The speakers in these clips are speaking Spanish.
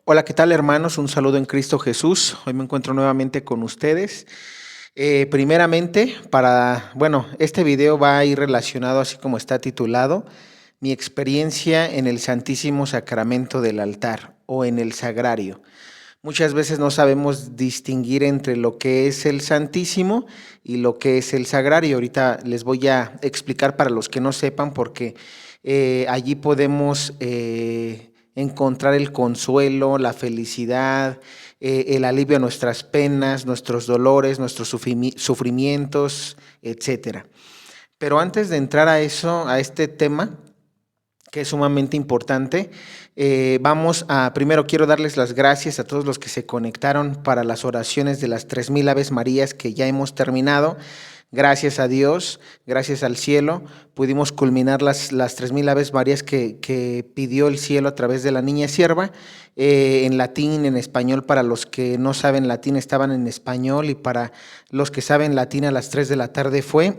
Hola, ¿qué tal hermanos? Un saludo en Cristo Jesús. Hoy me encuentro nuevamente con ustedes. Primeramente, este video va a ir relacionado, así como está titulado, mi experiencia en el Santísimo Sacramento del altar o en el sagrario. Muchas veces no sabemos distinguir entre lo que es el Santísimo y lo que es el sagrario. Ahorita les voy a explicar para los que no sepan, porque allí podemos encontrar el consuelo, la felicidad, el alivio a nuestras penas, nuestros dolores, nuestros sufrimientos, etcétera. Pero antes de entrar a eso, a este tema, que es sumamente importante, primero quiero darles las gracias a todos los que se conectaron para las oraciones de las 3000 Aves Marías que ya hemos terminado. Gracias a Dios, gracias al cielo, pudimos culminar las 3000 Aves Marías que pidió el cielo a través de la Niña Sierva, en latín, en español. Para los que no saben latín estaban en español, y para los que saben latín a las 3 de la tarde fue.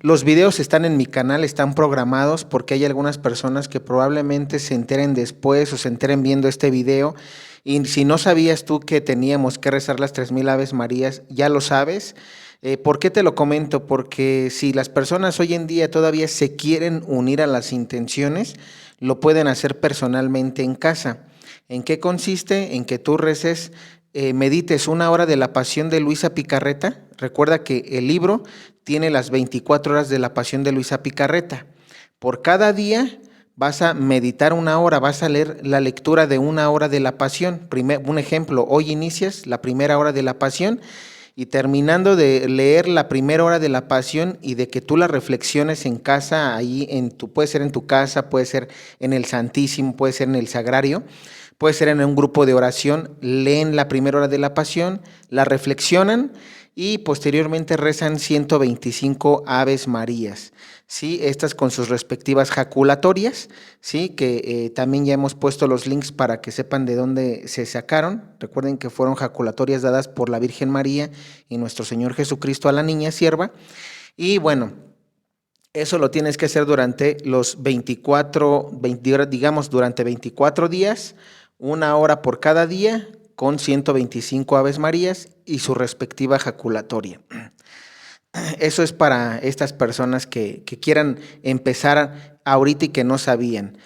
Los videos están en mi canal, están programados, porque hay algunas personas que probablemente se enteren después o se enteren viendo este video. Y si no sabías tú que teníamos que rezar las 3000 Aves Marías, ya lo sabes. ¿Por qué te lo comento? Porque si las personas hoy en día todavía se quieren unir a las intenciones, lo pueden hacer personalmente en casa. ¿En qué consiste? En que tú reces, medites 1 hora de la Pasión de Luisa Picarreta. Recuerda que el libro tiene las 24 horas de la Pasión de Luisa Picarreta. Por cada día vas a meditar 1 hora, vas a leer la lectura de 1 hora de la Pasión. Un ejemplo, hoy inicias la 1 hora de la Pasión, y terminando de leer la 1 hora de la Pasión y de que tú la reflexiones en casa, ahí puede ser en tu casa, puede ser en el Santísimo, puede ser en el Sagrario, puede ser en un grupo de oración, leen la 1 hora de la Pasión, la reflexionan y posteriormente rezan 125 Aves Marías, ¿sí? Estas con sus respectivas jaculatorias, ¿sí? Que también ya hemos puesto los links para que sepan de dónde se sacaron. Recuerden que fueron jaculatorias dadas por la Virgen María y nuestro Señor Jesucristo a la Niña Sierva. Y bueno, eso lo tienes que hacer durante los 24 días, 1 hora por cada día, con 125 Aves Marías y su respectiva jaculatoria. Eso es para estas personas que quieran empezar ahorita y que no sabían.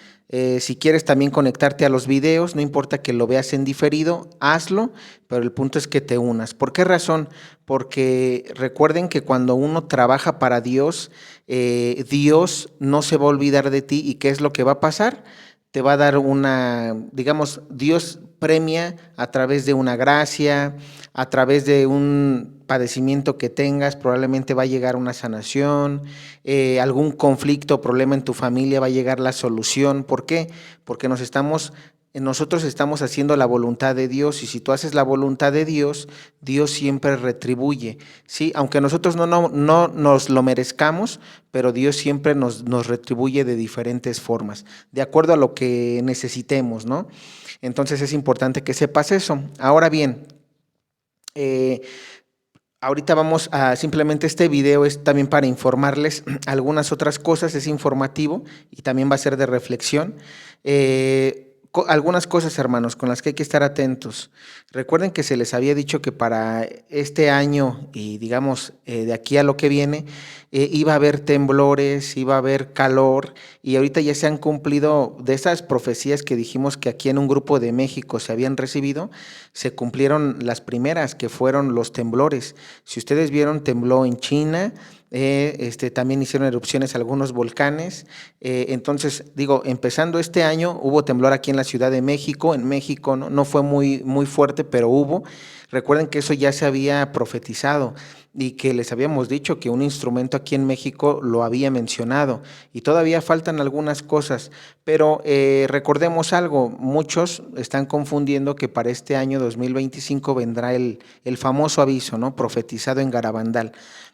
Si quieres también conectarte a los videos, no importa que lo veas en diferido, hazlo, pero el punto es que te unas. ¿Por qué razón? Porque recuerden que cuando uno trabaja para Dios, Dios no se va a olvidar de ti. ¿Y qué es lo que va a pasar? Te va a dar Dios premia a través de una gracia, a través de un padecimiento que tengas. Probablemente va a llegar una sanación, algún conflicto o problema en tu familia, va a llegar la solución. ¿Por qué? Porque nosotros estamos haciendo la voluntad de Dios, y si tú haces la voluntad de Dios, Dios siempre retribuye, ¿sí? Aunque nosotros no nos lo merezcamos, pero Dios siempre nos retribuye de diferentes formas, de acuerdo a lo que necesitemos, ¿no? Entonces es importante que sepas eso. Ahora bien, ahorita vamos a simplemente, este video es también para informarles algunas otras cosas, es informativo y también va a ser de reflexión. Algunas cosas, hermanos, con las que hay que estar atentos. Recuerden que se les había dicho que para este año y de aquí a lo que viene, iba a haber temblores, iba a haber calor, y ahorita ya se han cumplido de esas profecías que dijimos que aquí en un grupo de México se habían recibido. Se cumplieron las primeras, que fueron los temblores. Si ustedes vieron, tembló en China. También hicieron erupciones algunos volcanes. Entonces, empezando este año, hubo temblor aquí en la Ciudad de México. En México no fue muy fuerte, pero hubo. Recuerden que eso ya se había profetizado y que les habíamos dicho que un instrumento aquí en México lo había mencionado, y todavía faltan algunas cosas, pero recordemos algo. Muchos están confundiendo que para este año 2025 vendrá el famoso aviso, ¿no?, profetizado en Garabandal.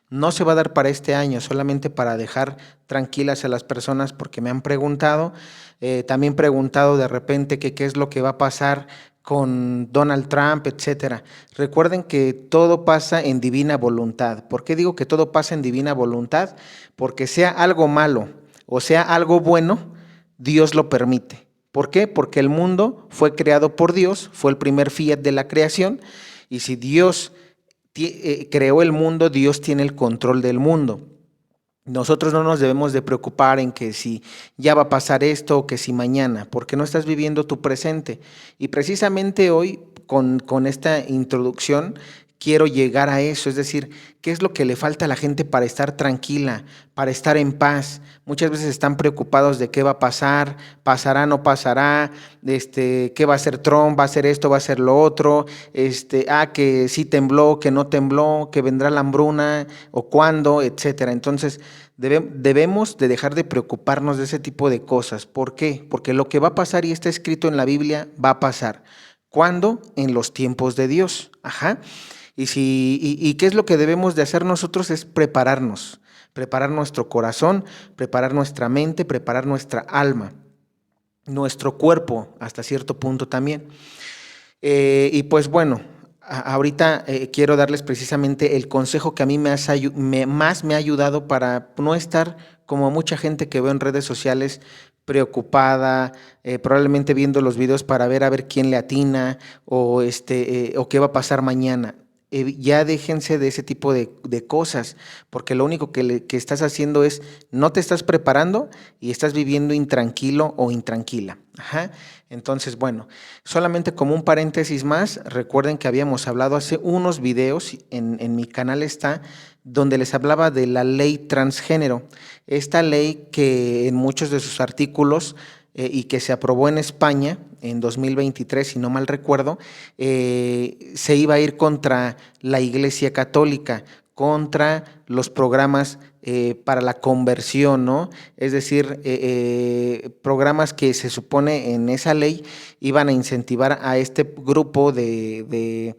No se va a dar para este año, solamente para dejar tranquilas a las personas, porque me han preguntado, también preguntado de repente que qué es lo que va a pasar con Donald Trump, etcétera. Recuerden que todo pasa en divina voluntad. ¿Por qué digo que todo pasa en divina voluntad? Porque sea algo malo o sea algo bueno, Dios lo permite. ¿Por qué? Porque el mundo fue creado por Dios, fue el primer fiat de la creación, y si Dios creó el mundo, Dios tiene el control del mundo. Nosotros no nos debemos de preocupar en que si ya va a pasar esto o que si mañana, porque no estás viviendo tu presente. Y precisamente hoy, con esta introducción, quiero llegar a eso, es decir, ¿qué es lo que le falta a la gente para estar tranquila, para estar en paz? Muchas veces están preocupados de qué va a pasar, pasará, no pasará, qué va a hacer Trump, va a hacer esto, va a hacer lo otro, que sí tembló, que no tembló, que vendrá la hambruna o cuándo, etcétera. Entonces, debemos de dejar de preocuparnos de ese tipo de cosas. ¿Por qué? Porque lo que va a pasar y está escrito en la Biblia va a pasar. ¿Cuándo? En los tiempos de Dios. Ajá. ¿Y qué es lo que debemos de hacer nosotros? Es prepararnos, preparar nuestro corazón, preparar nuestra mente, preparar nuestra alma, nuestro cuerpo hasta cierto punto también. Y pues bueno, ahorita quiero darles precisamente el consejo que a mí más me ha ayudado para no estar como mucha gente que veo en redes sociales preocupada, probablemente viendo los videos para ver a ver quién le atina o qué va a pasar mañana. Ya déjense de ese tipo de cosas, porque lo único que estás haciendo es no te estás preparando y estás viviendo intranquilo o intranquila. Ajá. Entonces, bueno, solamente como un paréntesis más, recuerden que habíamos hablado hace unos videos, en mi canal está, donde les hablaba de la ley transgénero. Esta ley que en muchos de sus artículos y que se aprobó en España en 2023, si no mal recuerdo, se iba a ir contra la Iglesia Católica, contra los programas para la conversión, ¿no? Es decir, programas que se supone en esa ley iban a incentivar a este grupo de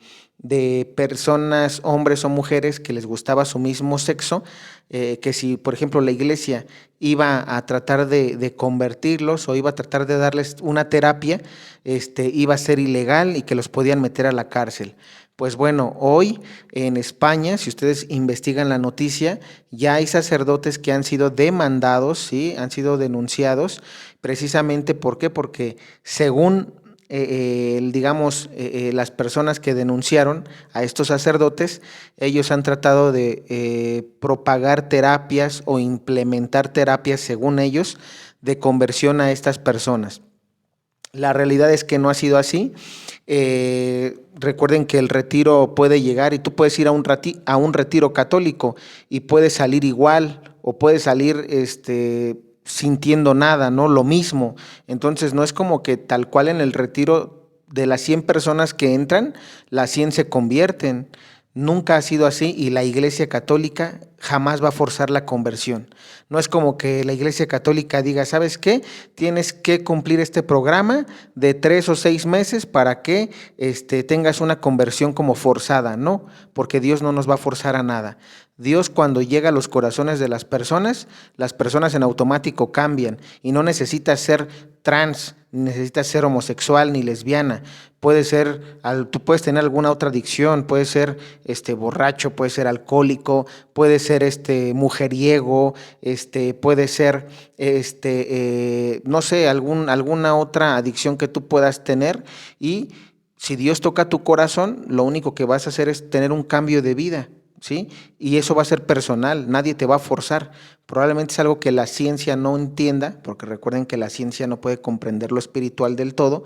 personas, hombres o mujeres que les gustaba su mismo sexo, que si, por ejemplo, la iglesia iba a tratar de convertirlos o iba a tratar de darles una terapia, iba a ser ilegal y que los podían meter a la cárcel. Pues bueno, hoy en España, si ustedes investigan la noticia, ya hay sacerdotes que han sido demandados, ¿sí? Han sido denunciados, precisamente ¿por qué? Porque según digamos, las personas que denunciaron a estos sacerdotes, ellos han tratado de propagar terapias o implementar terapias, según ellos, de conversión a estas personas. La realidad es que no ha sido así. Recuerden que el retiro puede llegar y tú puedes ir a un retiro católico y puedes salir igual o puedes salir sintiendo nada, ¿no? Lo mismo. Entonces no es como que tal cual en el retiro de las 100 personas que entran, las 100 se convierten. Nunca ha sido así y la Iglesia Católica jamás va a forzar la conversión. No es como que la Iglesia Católica diga, ¿sabes qué? Tienes que cumplir este programa de 3 o 6 meses para que tengas una conversión como forzada. No, porque Dios no nos va a forzar a nada. Dios, cuando llega a los corazones de las personas en automático cambian y no necesitas ser trans, ni necesitas ser homosexual ni lesbiana. Puede ser, tú puedes tener alguna otra adicción, puede ser borracho, puede ser alcohólico, puede ser mujeriego, puede ser no sé, alguna otra adicción que tú puedas tener, y si Dios toca tu corazón, lo único que vas a hacer es tener un cambio de vida, ¿sí? Y eso va a ser personal, nadie te va a forzar. Probablemente es algo que la ciencia no entienda, porque recuerden que la ciencia no puede comprender lo espiritual del todo,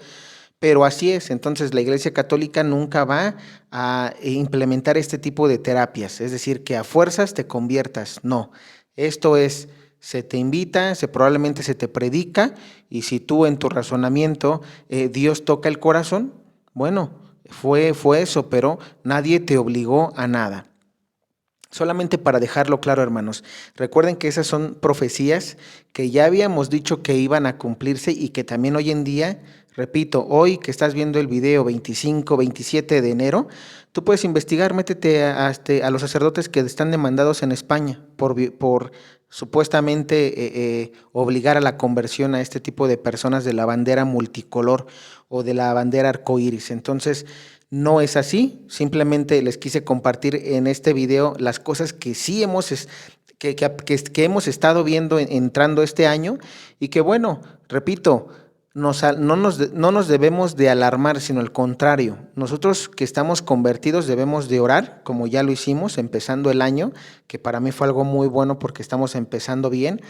pero así es. Entonces la Iglesia Católica nunca va a implementar este tipo de terapias, es decir, que a fuerzas te conviertas. No, esto es, se te invita, probablemente se te predica, y si tú en tu razonamiento Dios toca el corazón, bueno, fue eso, pero nadie te obligó a nada. Solamente para dejarlo claro, hermanos, recuerden que esas son profecías que ya habíamos dicho que iban a cumplirse y que también hoy en día, repito, hoy que estás viendo el video 25, 27 de enero, tú puedes investigar, métete a los sacerdotes que están demandados en España por supuestamente obligar a la conversión a este tipo de personas de la bandera multicolor o de la bandera arcoíris. Entonces, no es así, simplemente les quise compartir en este video las cosas que sí que hemos estado viendo entrando este año, y que bueno, repito, no nos debemos de alarmar, sino al contrario. Nosotros que estamos convertidos debemos de orar, como ya lo hicimos, empezando el año, que para mí fue algo muy bueno porque estamos empezando bien.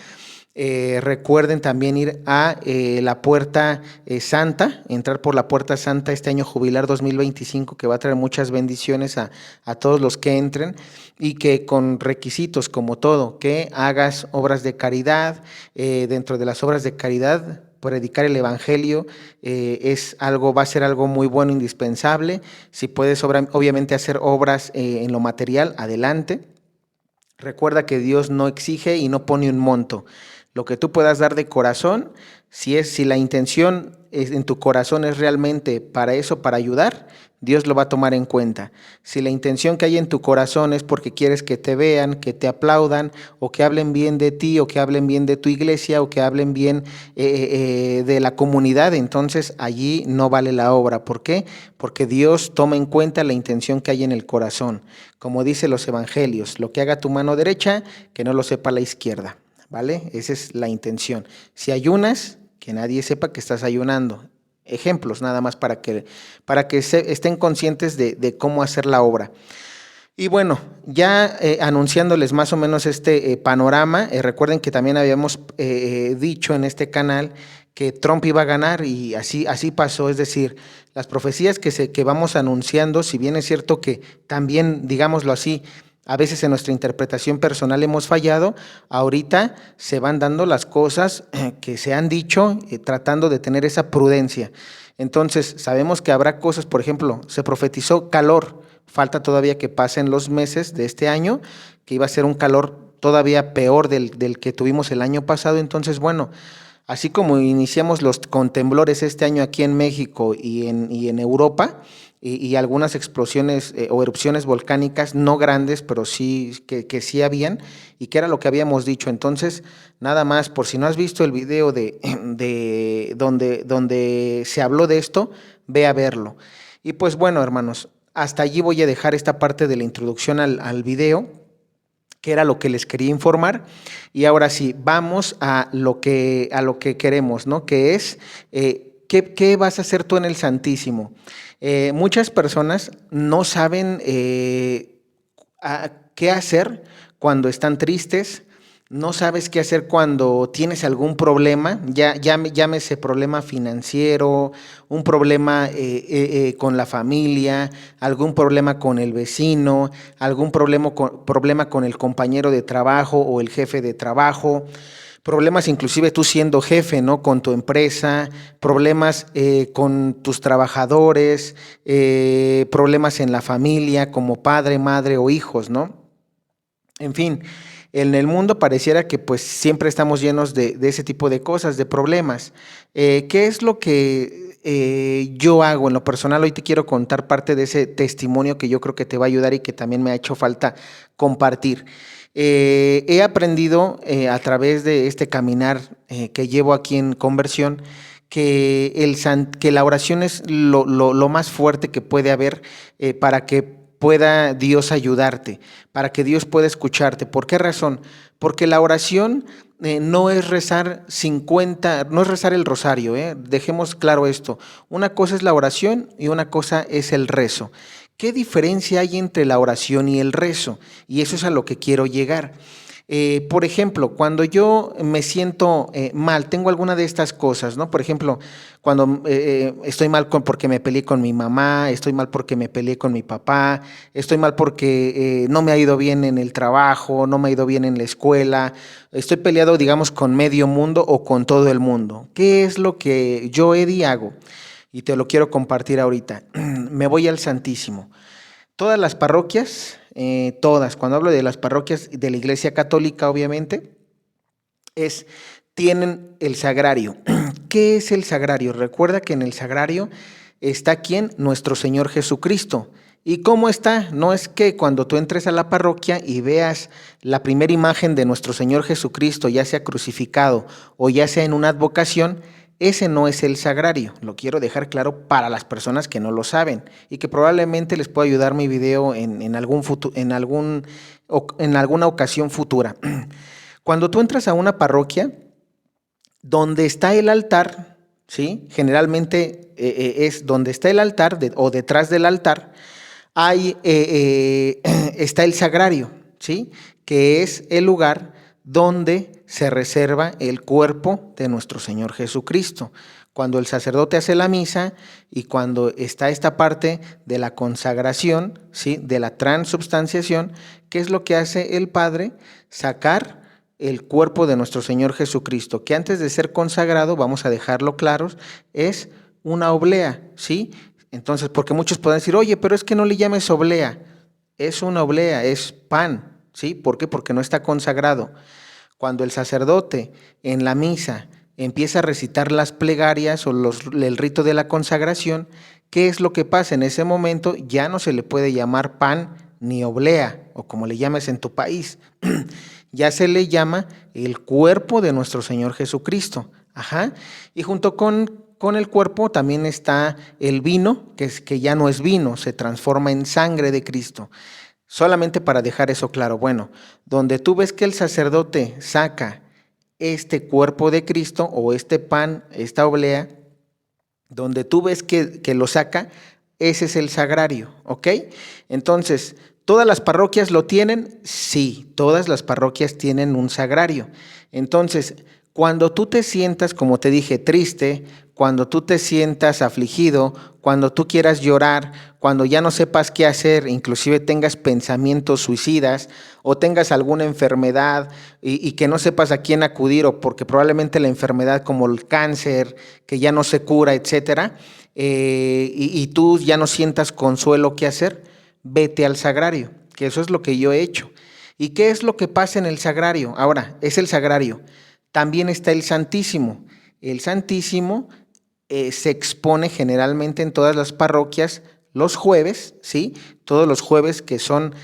Recuerden también ir a la puerta santa, entrar por la puerta santa este año jubilar 2025, que va a traer muchas bendiciones a todos los que entren, y que con requisitos como todo, que hagas obras de caridad. Dentro de las obras de caridad, predicar el evangelio va a ser algo muy bueno, indispensable. Si puedes obviamente hacer obras en lo material, adelante. Recuerda que Dios no exige y no pone un monto. Lo que tú puedas dar de corazón, si la intención en tu corazón es realmente para eso, para ayudar, Dios lo va a tomar en cuenta. Si la intención que hay en tu corazón es porque quieres que te vean, que te aplaudan, o que hablen bien de ti, o que hablen bien de tu iglesia, o que hablen bien de la comunidad, entonces allí no vale la obra. ¿Por qué? Porque Dios toma en cuenta la intención que hay en el corazón. Como dice los evangelios, lo que haga tu mano derecha, que no lo sepa la izquierda. ¿Vale? Esa es la intención. Si ayunas, que nadie sepa que estás ayunando. Ejemplos nada más para que estén conscientes de cómo hacer la obra. Y bueno, ya anunciándoles más o menos este panorama, recuerden que también habíamos dicho en este canal que Trump iba a ganar, y así pasó. Es decir, las profecías que vamos anunciando, si bien es cierto que también, digámoslo así, a veces en nuestra interpretación personal hemos fallado, ahorita se van dando las cosas que se han dicho, tratando de tener esa prudencia. Entonces, sabemos que habrá cosas, por ejemplo, se profetizó calor, falta todavía que pasen los meses de este año, que iba a ser un calor todavía peor del que tuvimos el año pasado. Entonces, bueno, así como iniciamos con temblores este año aquí en México y en Europa, y algunas explosiones o erupciones volcánicas, no grandes, pero sí que sí habían, y que era lo que habíamos dicho. Entonces, nada más, por si no has visto el video de donde se habló de esto, ve a verlo. Y pues bueno, hermanos, hasta allí voy a dejar esta parte de la introducción al video, que era lo que les quería informar. Y ahora sí, vamos a lo que queremos, ¿no? Que es, ¿qué vas a hacer tú en el Santísimo? Muchas personas no saben qué hacer cuando están tristes. No sabes qué hacer cuando tienes algún problema, llámese problema financiero, un problema con la familia, algún problema con el vecino, algún problema con el compañero de trabajo o el jefe de trabajo, problemas inclusive tú siendo jefe, ¿no? Con tu empresa, problemas con tus trabajadores, problemas en la familia como padre, madre o hijos, ¿no? En fin, en el mundo pareciera que pues siempre estamos llenos de ese tipo de cosas, de problemas. ¿Qué es lo que yo hago en lo personal? Hoy te quiero contar parte de ese testimonio que yo creo que te va a ayudar y que también me ha hecho falta compartir. He aprendido a través de este caminar que llevo aquí en Conversión, que la oración es lo más fuerte que puede haber para que pueda Dios ayudarte, para que Dios pueda escucharte. ¿Por qué razón? Porque la oración no es rezar 50, no es rezar el rosario, dejemos claro esto. Una cosa es la oración y una cosa es el rezo. ¿Qué diferencia hay entre la oración y el rezo? Y eso es a lo que quiero llegar. Por ejemplo, cuando yo me siento mal, tengo alguna de estas cosas, ¿no? Por ejemplo, cuando estoy mal porque me peleé con mi mamá, estoy mal porque me peleé con mi papá, estoy mal porque no me ha ido bien en el trabajo, no me ha ido bien en la escuela, estoy peleado, digamos, con medio mundo o con todo el mundo. ¿Qué es lo que yo, Eddie, hago? Y te lo quiero compartir ahorita. Me voy al Santísimo. Todas las parroquias, todas, cuando hablo de las parroquias de la Iglesia Católica, obviamente, tienen el sagrario. ¿Qué es el sagrario? Recuerda que en el sagrario está ¿quién? Nuestro Señor Jesucristo. ¿Y cómo está? No es que cuando tú entres a la parroquia y veas la primera imagen de nuestro Señor Jesucristo, ya sea crucificado o ya sea en una advocación, ese no es el sagrario. Lo quiero dejar claro para las personas que no lo saben y que probablemente les pueda ayudar mi video en alguna ocasión futura. Cuando tú entras a una parroquia, donde está el altar, ¿sí? Generalmente es donde está el altar o detrás del altar, está el sagrario, ¿sí? Que es el lugar donde se reserva el cuerpo de nuestro Señor Jesucristo. Cuando el sacerdote hace la misa y cuando está esta parte de la consagración, ¿sí? De la transubstanciación, ¿qué es lo que hace el Padre? Sacar el cuerpo de nuestro Señor Jesucristo, que antes de ser consagrado, vamos a dejarlo claro, es una oblea, ¿sí? Entonces, porque muchos pueden decir, oye, pero es que no le llames oblea, es una oblea, es pan, ¿sí? ¿Por qué? Porque no está consagrado. Cuando el sacerdote en la misa empieza a recitar las plegarias o el rito de la consagración, ¿qué es lo que pasa? En ese momento ya no se le puede llamar pan ni oblea, o como le llames en tu país, ya se le llama el cuerpo de nuestro Señor Jesucristo. Ajá. Y junto con el cuerpo también está el vino, que ya no es vino, se transforma en sangre de Cristo. Solamente para dejar eso claro, bueno, donde tú ves que el sacerdote saca este cuerpo de Cristo o este pan, esta oblea, donde tú ves que lo saca, ese es el sagrario, ¿ok? Entonces, ¿todas las parroquias lo tienen? Sí, todas las parroquias tienen un sagrario. Entonces, cuando tú te sientas, como te dije, triste, cuando tú te sientas afligido, cuando tú quieras llorar, cuando ya no sepas qué hacer, inclusive tengas pensamientos suicidas o tengas alguna enfermedad y que no sepas a quién acudir o porque probablemente la enfermedad como el cáncer, que ya no se cura, etcétera, y tú ya no sientas consuelo qué hacer, vete al sagrario, que eso es lo que yo he hecho. ¿Y qué es lo que pasa en el sagrario? Ahora, es el sagrario. También está el Santísimo. El Santísimo se expone generalmente en todas las parroquias los jueves, ¿sí? Todos los jueves que son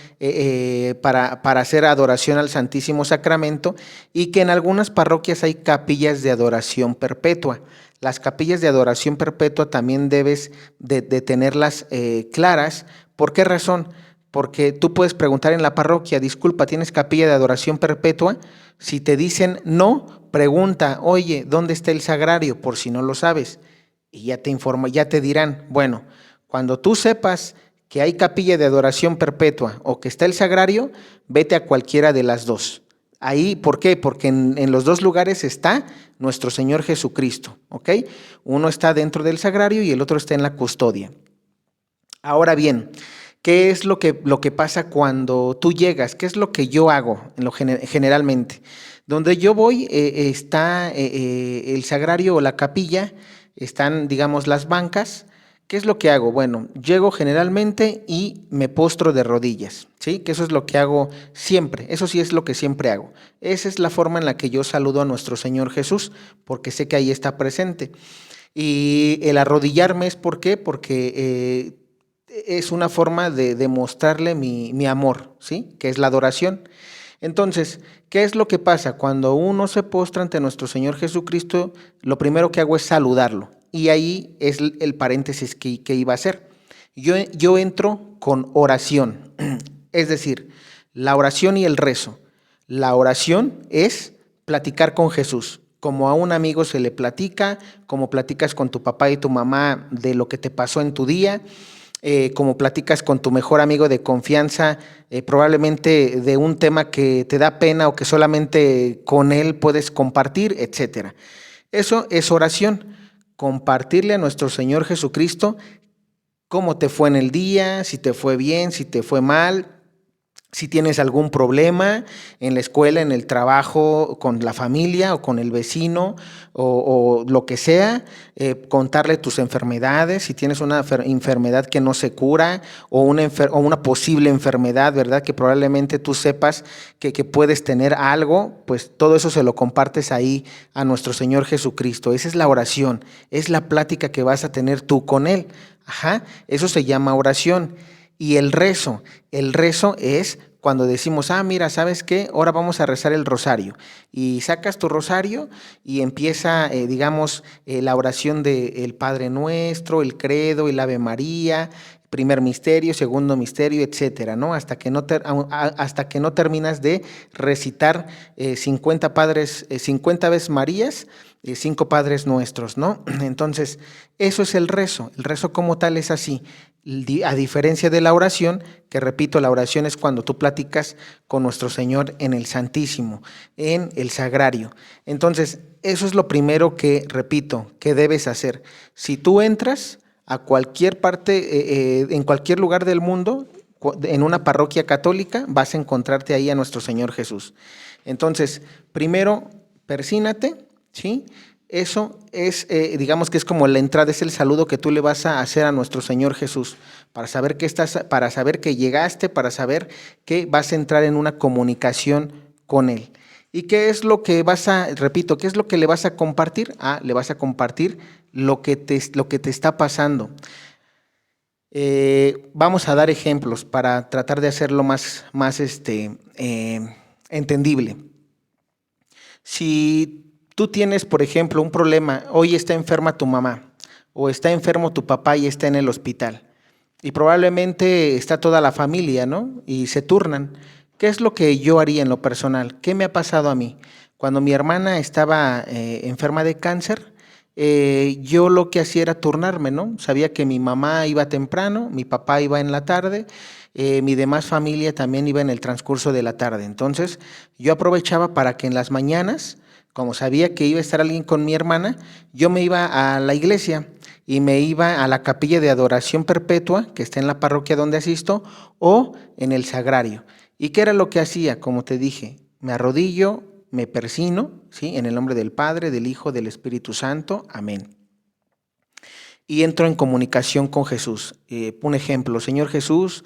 para hacer adoración al Santísimo Sacramento y que en algunas parroquias hay capillas de adoración perpetua. Las capillas de adoración perpetua también debes de tenerlas claras. ¿Por qué razón? Porque tú puedes preguntar en la parroquia, disculpa, ¿tienes capilla de adoración perpetua? Si te dicen no, pregunta, oye, ¿dónde está el sagrario? Por si no lo sabes. Y ya te informa, ya te dirán, bueno, cuando tú sepas que hay capilla de adoración perpetua o que está el sagrario, vete a cualquiera de las dos. Ahí, ¿por qué? Porque en los dos lugares está nuestro Señor Jesucristo, ¿ok? Uno está dentro del sagrario y el otro está en la custodia. Ahora bien, ¿qué es lo que pasa cuando tú llegas? ¿Qué es lo que yo hago generalmente? Donde yo voy está el sagrario o la capilla, están, digamos, las bancas. ¿Qué es lo que hago? Bueno, llego generalmente y me postro de rodillas, ¿sí? Que eso es lo que hago siempre, eso sí es lo que siempre hago. Esa es la forma en la que yo saludo a nuestro Señor Jesús, porque sé que ahí está presente. Y el arrodillarme es ¿por qué? Porque es una forma de demostrarle mi amor, ¿sí? Que es la adoración. Entonces, ¿qué es lo que pasa? Cuando uno se postra ante nuestro Señor Jesucristo, lo primero que hago es saludarlo. Y ahí es el paréntesis que iba a hacer. Yo entro con oración, es decir, la oración y el rezo. La oración es platicar con Jesús, como a un amigo se le platica, como platicas con tu papá y tu mamá de lo que te pasó en tu día, como platicas con tu mejor amigo de confianza, probablemente de un tema que te da pena o que solamente con él puedes compartir, etcétera. Eso es oración, compartirle a nuestro Señor Jesucristo cómo te fue en el día, si te fue bien, si te fue mal, si tienes algún problema en la escuela, en el trabajo, con la familia o con el vecino o lo que sea, contarle tus enfermedades, si tienes una enfermedad que no se cura o una posible enfermedad, ¿verdad? Que probablemente tú sepas que puedes tener algo, pues todo eso se lo compartes ahí a nuestro Señor Jesucristo. Esa es la oración, es la plática que vas a tener tú con Él. Ajá, eso se llama oración. Y el rezo es cuando decimos, mira, ¿sabes qué? Ahora vamos a rezar el rosario. Y sacas tu rosario y empieza, digamos, la oración del Padre Nuestro, el Credo, el Ave María. primer misterio, segundo misterio, etcétera, ¿no? Hasta que no terminas de recitar 50 padres, 50 veces Marías, 5 Padres Nuestros, ¿no? Entonces, eso es el rezo. El rezo como tal es así. A diferencia de la oración, que repito, la oración es cuando tú platicas con nuestro Señor en el Santísimo, en el Sagrario. Entonces, eso es lo primero que, repito, que debes hacer. Si tú entras a cualquier parte, en cualquier lugar del mundo, en una parroquia católica, vas a encontrarte ahí a nuestro Señor Jesús. Entonces, primero, persínate, ¿sí? Eso es, digamos que es como la entrada, es el saludo que tú le vas a hacer a nuestro Señor Jesús, para saber para saber que llegaste, para saber que vas a entrar en una comunicación con Él. ¿Y qué es lo que repito, qué es lo que le vas a compartir? Le vas a compartir lo que te está pasando. Vamos a dar ejemplos para tratar de hacerlo más entendible. Si tú tienes, por ejemplo, un problema, hoy está enferma tu mamá o está enfermo tu papá y está en el hospital y probablemente está toda la familia, ¿no? Y se turnan. ¿Qué es lo que yo haría en lo personal? ¿Qué me ha pasado a mí? Cuando mi hermana estaba enferma de cáncer, yo lo que hacía era turnarme, ¿no? Sabía que mi mamá iba temprano, mi papá iba en la tarde, mi demás familia también iba en el transcurso de la tarde. Entonces, yo aprovechaba para que en las mañanas, como sabía que iba a estar alguien con mi hermana, yo me iba a la iglesia y me iba a la capilla de adoración perpetua, que está en la parroquia donde asisto, o en el sagrario. ¿Y qué era lo que hacía? Como te dije, me arrodillo, me persino, ¿sí? En el nombre del Padre, del Hijo, del Espíritu Santo. Amén. Y entro en comunicación con Jesús. Un ejemplo, Señor Jesús,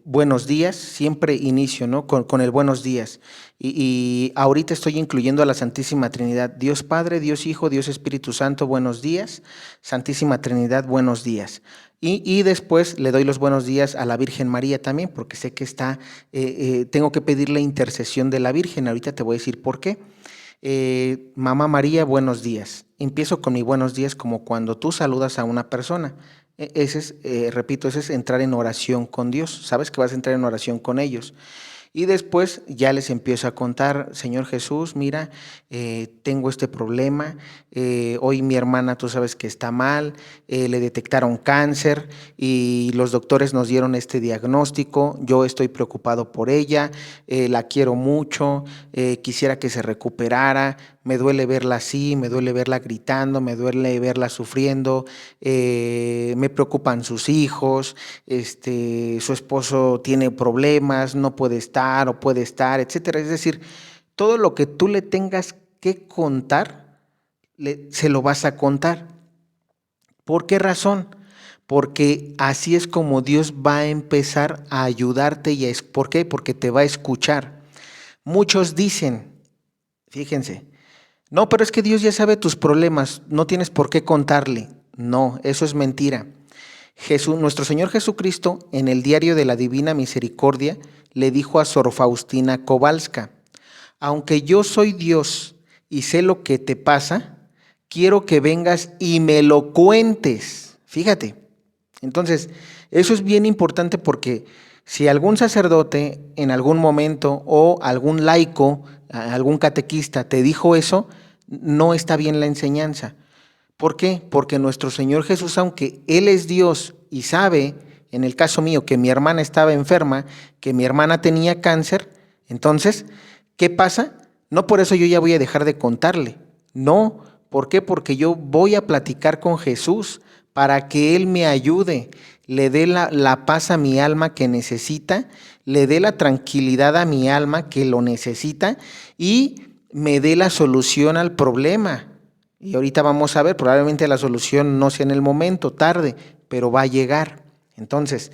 buenos días, siempre inicio, ¿no? Con el buenos días. Y ahorita estoy incluyendo a la Santísima Trinidad. Dios Padre, Dios Hijo, Dios Espíritu Santo, buenos días. Santísima Trinidad, buenos días. Y después le doy los buenos días a la Virgen María también, porque sé que tengo que pedir la intercesión de la Virgen. Ahorita te voy a decir por qué. Mamá María, buenos días. Empiezo con mi buenos días como cuando tú saludas a una persona. Repito, ese es entrar en oración con Dios. Sabes que vas a entrar en oración con ellos. Y después ya les empiezo a contar, Señor Jesús, mira, tengo este problema, hoy mi hermana tú sabes que está mal, le detectaron cáncer y los doctores nos dieron este diagnóstico, yo estoy preocupado por ella, la quiero mucho, quisiera que se recuperara, me duele verla así, me duele verla gritando, me duele verla sufriendo, me preocupan sus hijos, su esposo tiene problemas, no puede estar o puede estar, etcétera. Es decir, todo lo que tú le tengas que contar, se lo vas a contar. ¿Por qué razón? Porque así es como Dios va a empezar a ayudarte. ¿Por qué? Porque te va a escuchar. Muchos dicen, fíjense, no, pero es que Dios ya sabe tus problemas, no tienes por qué contarle. No, eso es mentira. Nuestro Señor Jesucristo, en el diario de la Divina Misericordia, le dijo a Sor Faustina Kowalska: aunque yo soy Dios y sé lo que te pasa, quiero que vengas y me lo cuentes. Fíjate. Entonces, eso es bien importante porque si algún sacerdote en algún momento o algún laico, algún catequista te dijo eso, no está bien la enseñanza. ¿Por qué? Porque nuestro Señor Jesús, aunque Él es Dios y sabe, en el caso mío, que mi hermana estaba enferma, que mi hermana tenía cáncer, entonces, ¿qué pasa? No por eso yo ya voy a dejar de contarle. No, ¿por qué? Porque yo voy a platicar con Jesús para que Él me ayude, le dé la paz a mi alma que necesita, le dé la tranquilidad a mi alma que lo necesita y me dé la solución al problema. Y ahorita vamos a ver, probablemente la solución no sea en el momento, tarde, pero va a llegar. Entonces,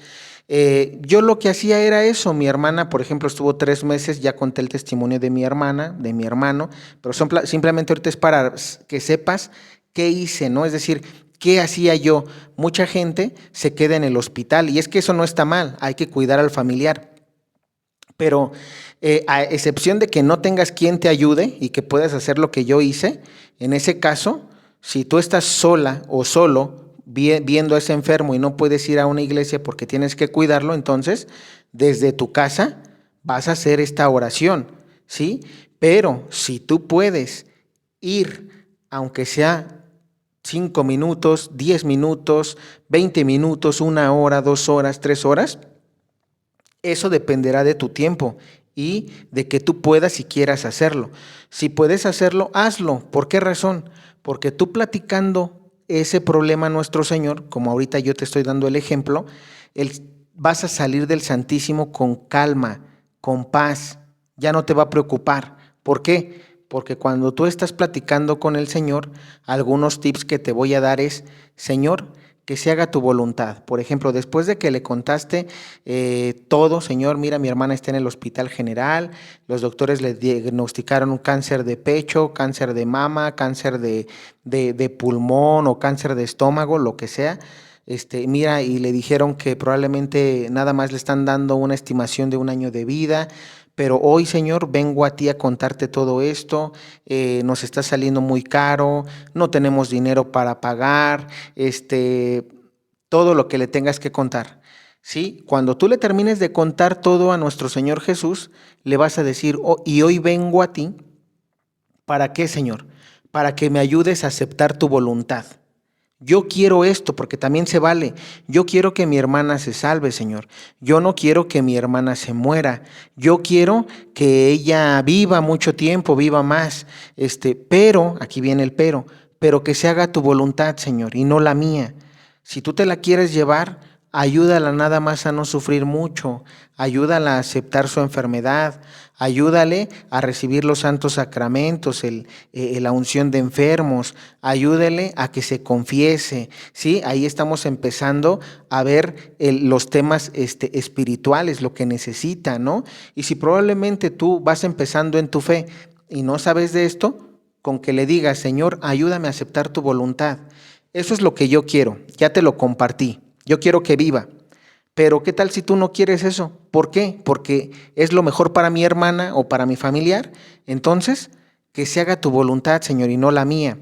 yo lo que hacía era eso. Mi hermana, por ejemplo, estuvo 3 meses, ya conté el testimonio de mi hermana, de mi hermano, pero simplemente ahorita es para que sepas qué hice, ¿no? Es decir, ¿qué hacía yo? Mucha gente se queda en el hospital y es que eso no está mal, hay que cuidar al familiar. Pero a excepción de que no tengas quien te ayude y que puedas hacer lo que yo hice, en ese caso, si tú estás sola o solo, viendo a ese enfermo y no puedes ir a una iglesia porque tienes que cuidarlo, entonces desde tu casa vas a hacer esta oración, ¿sí? Pero si tú puedes ir, aunque sea 5 minutos, 10 minutos, 20 minutos, 1 hora, 2 horas, 3 horas, eso dependerá de tu tiempo y de que tú puedas y quieras hacerlo. Si puedes hacerlo, hazlo. ¿Por qué razón? Porque tú platicando ese problema a nuestro Señor, como ahorita yo te estoy dando el ejemplo, vas a salir del Santísimo con calma, con paz, ya no te va a preocupar. ¿Por qué? Porque cuando tú estás platicando con el Señor, algunos tips que te voy a dar es, Señor, que se haga tu voluntad. Por ejemplo, después de que le contaste todo, Señor, mira, mi hermana está en el hospital general, los doctores le diagnosticaron un cáncer de pecho, cáncer de mama, cáncer de pulmón o cáncer de estómago, lo que sea. Mira, y le dijeron que probablemente nada más le están dando una estimación de 1 año de vida, pero hoy, Señor, vengo a ti a contarte todo esto, nos está saliendo muy caro, no tenemos dinero para pagar, todo lo que le tengas que contar. ¿Sí? Cuando tú le termines de contar todo a nuestro Señor Jesús, le vas a decir, oh, y hoy vengo a ti, ¿para qué, Señor? Para que me ayudes a aceptar tu voluntad. Yo quiero esto porque también se vale. Yo quiero que mi hermana se salve, Señor. Yo no quiero que mi hermana se muera. Yo quiero que ella viva mucho tiempo, viva más. Pero, aquí viene el pero que se haga tu voluntad, Señor, y no la mía. Si tú te la quieres llevar, ayúdala nada más a no sufrir mucho. Ayúdala a aceptar su enfermedad. Ayúdale a recibir los santos sacramentos, la unción de enfermos. Ayúdale a que se confiese, ¿sí? Ahí estamos empezando a ver los temas espirituales, lo que necesita, ¿no? Y si probablemente tú vas empezando en tu fe y no sabes de esto, con que le digas, Señor, ayúdame a aceptar tu voluntad. Eso es lo que yo quiero, ya te lo compartí. Yo quiero que viva. Pero ¿qué tal si tú no quieres eso? ¿Por qué? Porque es lo mejor para mi hermana o para mi familiar. Entonces, que se haga tu voluntad, Señor, y no la mía.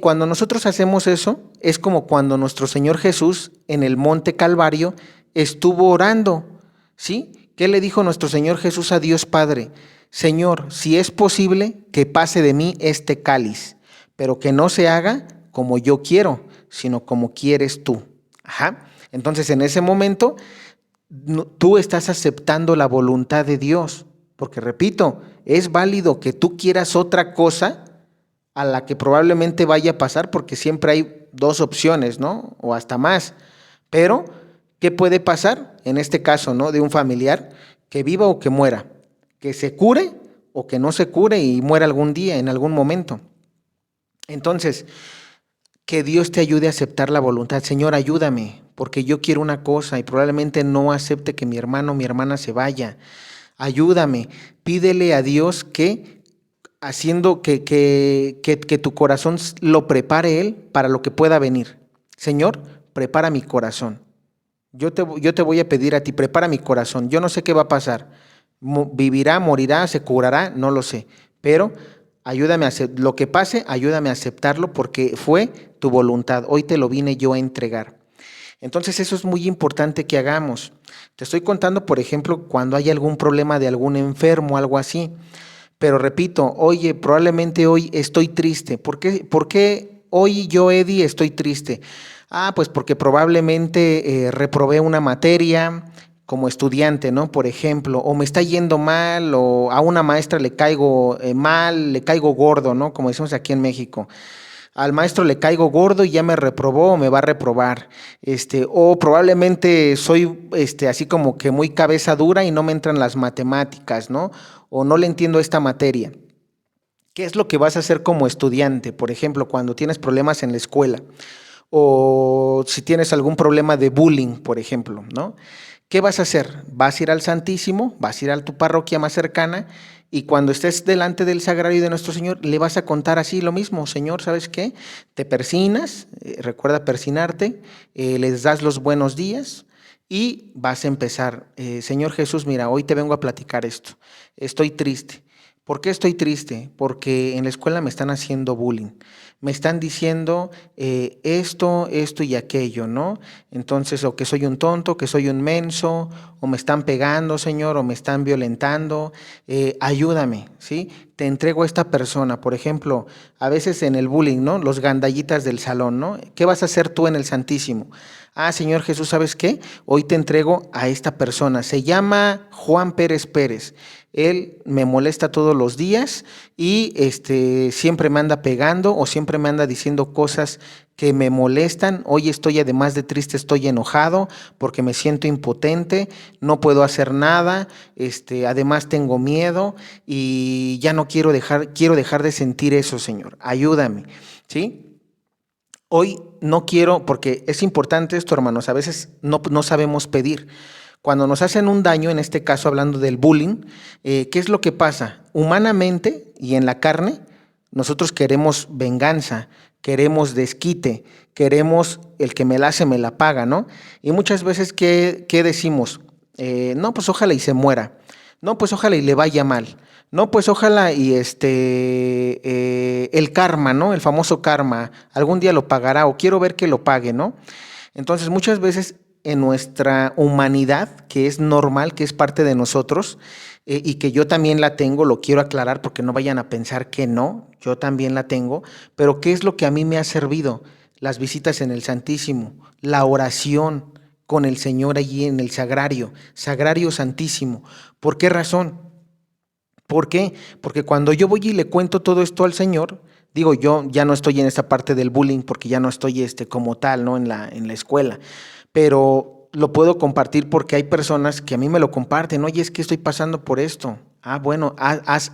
Cuando nosotros hacemos eso, es como cuando nuestro Señor Jesús en el monte Calvario estuvo orando, ¿sí? ¿Qué le dijo nuestro Señor Jesús a Dios Padre? Señor, si es posible, que pase de mí este cáliz, pero que no se haga como yo quiero, sino como quieres tú. Ajá. Entonces, en ese momento, tú estás aceptando la voluntad de Dios, porque repito, es válido que tú quieras otra cosa a la que probablemente vaya a pasar, porque siempre hay 2 opciones, ¿no? O hasta más. Pero, ¿qué puede pasar? En este caso, ¿no? De un familiar, que viva o que muera, que se cure o que no se cure y muera algún día, en algún momento. Entonces, que Dios te ayude a aceptar la voluntad. Señor, ayúdame, porque yo quiero una cosa y probablemente no acepte que mi hermano o mi hermana se vaya. Ayúdame, pídele a Dios que haciendo que tu corazón lo prepare Él para lo que pueda venir. Señor, prepara mi corazón. Yo te voy a pedir a ti, prepara mi corazón. Yo no sé qué va a pasar. Vivirá, morirá, se curará, no lo sé. Pero ayúdame a lo que pase, ayúdame a aceptarlo porque fue tu voluntad. Hoy te lo vine yo a entregar. Entonces eso es muy importante que hagamos. Te estoy contando, por ejemplo, cuando hay algún problema de algún enfermo, algo así. Pero repito, oye, probablemente hoy estoy triste. ¿Por qué hoy yo, Eddie, estoy triste? Pues porque probablemente reprobé una materia como estudiante, ¿no? Por ejemplo, o me está yendo mal, o a una maestra le caigo mal, le caigo gordo, ¿no? Como decimos aquí en México. Al maestro le caigo gordo y ya me reprobó o me va a reprobar. O probablemente soy así como que muy cabeza dura y no me entran las matemáticas, ¿no? O no le entiendo esta materia. ¿Qué es lo que vas a hacer como estudiante? Por ejemplo, cuando tienes problemas en la escuela o si tienes algún problema de bullying, por ejemplo, ¿no? ¿Qué vas a hacer? Vas a ir al Santísimo, vas a ir a tu parroquia más cercana y cuando estés delante del sagrario de nuestro Señor, le vas a contar así lo mismo. Señor, ¿sabes qué? Te persinas, recuerda persinarte, les das los buenos días y vas a empezar. Señor Jesús, mira, hoy te vengo a platicar esto. Estoy triste, ¿Por qué estoy triste? Porque en la escuela me están haciendo bullying. Me están diciendo esto y aquello, ¿no? Entonces, o que soy un tonto, que soy un menso, o me están pegando, Señor, o me están violentando. Ayúdame, ¿sí? Te entrego a esta persona. Por ejemplo, a veces en el bullying, ¿no? Los gandallitas del salón, ¿no? ¿Qué vas a hacer tú en el Santísimo? Ah, Señor Jesús, ¿sabes qué? Hoy te entrego a esta persona. Se llama Juan Pérez Pérez. Él me molesta todos los días y siempre me anda pegando o siempre me anda diciendo cosas que me molestan. Hoy estoy, además de triste, estoy enojado porque me siento impotente, no puedo hacer nada, además tengo miedo y ya no quiero dejar de sentir eso, Señor. Ayúdame, ¿sí? Hoy no quiero, porque es importante esto, hermanos, a veces no sabemos pedir. Cuando nos hacen un daño, en este caso hablando del bullying, ¿qué es lo que pasa? Humanamente y en la carne, nosotros queremos venganza, queremos desquite, queremos el que me la hace, me la paga, ¿no? Y muchas veces, ¿qué decimos? No, pues ojalá y se muera. No, pues ojalá y le vaya mal. No, pues ojalá y el karma, ¿no? El famoso karma, algún día lo pagará o quiero ver que lo pague, ¿no? Entonces muchas veces en nuestra humanidad, que es normal, que es parte de nosotros, y que yo también la tengo, lo quiero aclarar porque no vayan a pensar que no, yo también la tengo, pero ¿qué es lo que a mí me ha servido? Las visitas en el Santísimo, la oración con el Señor allí en el sagrario, sagrario santísimo. ¿Por qué razón? ¿Por qué? Porque cuando yo voy y le cuento todo esto al Señor, digo, yo ya no estoy en esta parte del bullying porque ya no estoy como tal, ¿no? En la escuela, pero lo puedo compartir porque hay personas que a mí me lo comparten. Oye, es que estoy pasando por esto. Ah, bueno, haz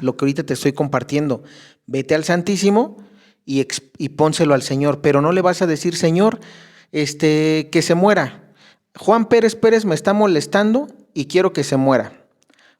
lo que ahorita te estoy compartiendo. Vete al Santísimo y pónselo al Señor, pero no le vas a decir, Señor, que se muera. Juan Pérez Pérez me está molestando y quiero que se muera.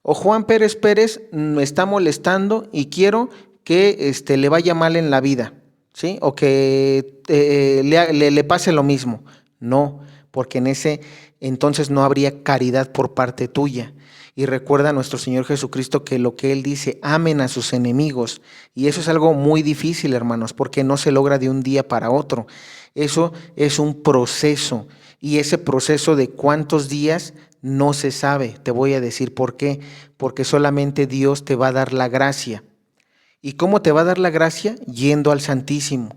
O Juan Pérez Pérez me está molestando y quiero que le vaya mal en la vida, ¿sí? O que le pase lo mismo. No, porque en ese entonces no habría caridad por parte tuya. Y recuerda a nuestro Señor Jesucristo que lo que Él dice, amen a sus enemigos. Y eso es algo muy difícil, hermanos, porque no se logra de un día para otro. Eso es un proceso. Y ese proceso de cuántos días no se sabe. Te voy a decir por qué. Porque solamente Dios te va a dar la gracia. ¿Y cómo te va a dar la gracia? Yendo al Santísimo,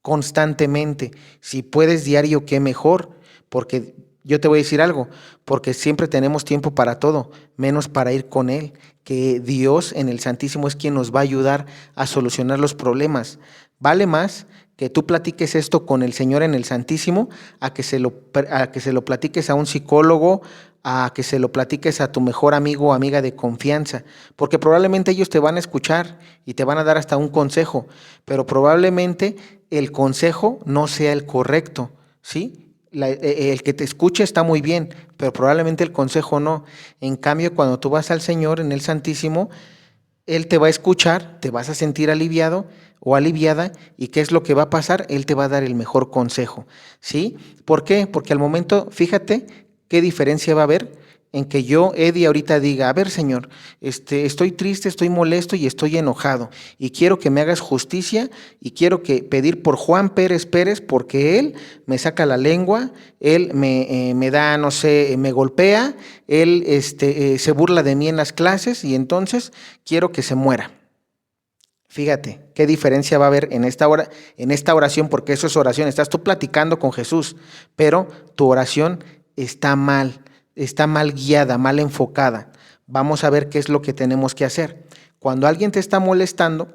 constantemente. Si puedes diario, qué mejor. Porque yo te voy a decir algo, porque siempre tenemos tiempo para todo, menos para ir con Él. Que Dios en el Santísimo es quien nos va a ayudar a solucionar los problemas. Vale más que tú platiques esto con el Señor en el Santísimo a que se lo platiques a un psicólogo, a que se lo platiques a tu mejor amigo o amiga de confianza, porque probablemente ellos te van a escuchar y te van a dar hasta un consejo, pero probablemente el consejo no sea el correcto, ¿sí? El que te escuche está muy bien, pero probablemente el consejo no. En cambio, cuando tú vas al Señor en el Santísimo, Él te va a escuchar, te vas a sentir aliviado o aliviada, y ¿qué es lo que va a pasar? Él te va a dar el mejor consejo, ¿sí? ¿Por qué? Porque al momento, fíjate qué diferencia va a haber en que yo, Eddie, ahorita diga, a ver, Señor, estoy triste, estoy molesto y estoy enojado y quiero que me hagas justicia y quiero pedir por Juan Pérez Pérez porque él me saca la lengua, él me da, no sé, me golpea, él se burla de mí en las clases y entonces quiero que se muera. Fíjate qué diferencia va a haber en esta hora, en esta oración, porque eso es oración. Estás tú platicando con Jesús, pero tu oración está mal guiada, mal enfocada. Vamos a ver qué es lo que tenemos que hacer. Cuando alguien te está molestando,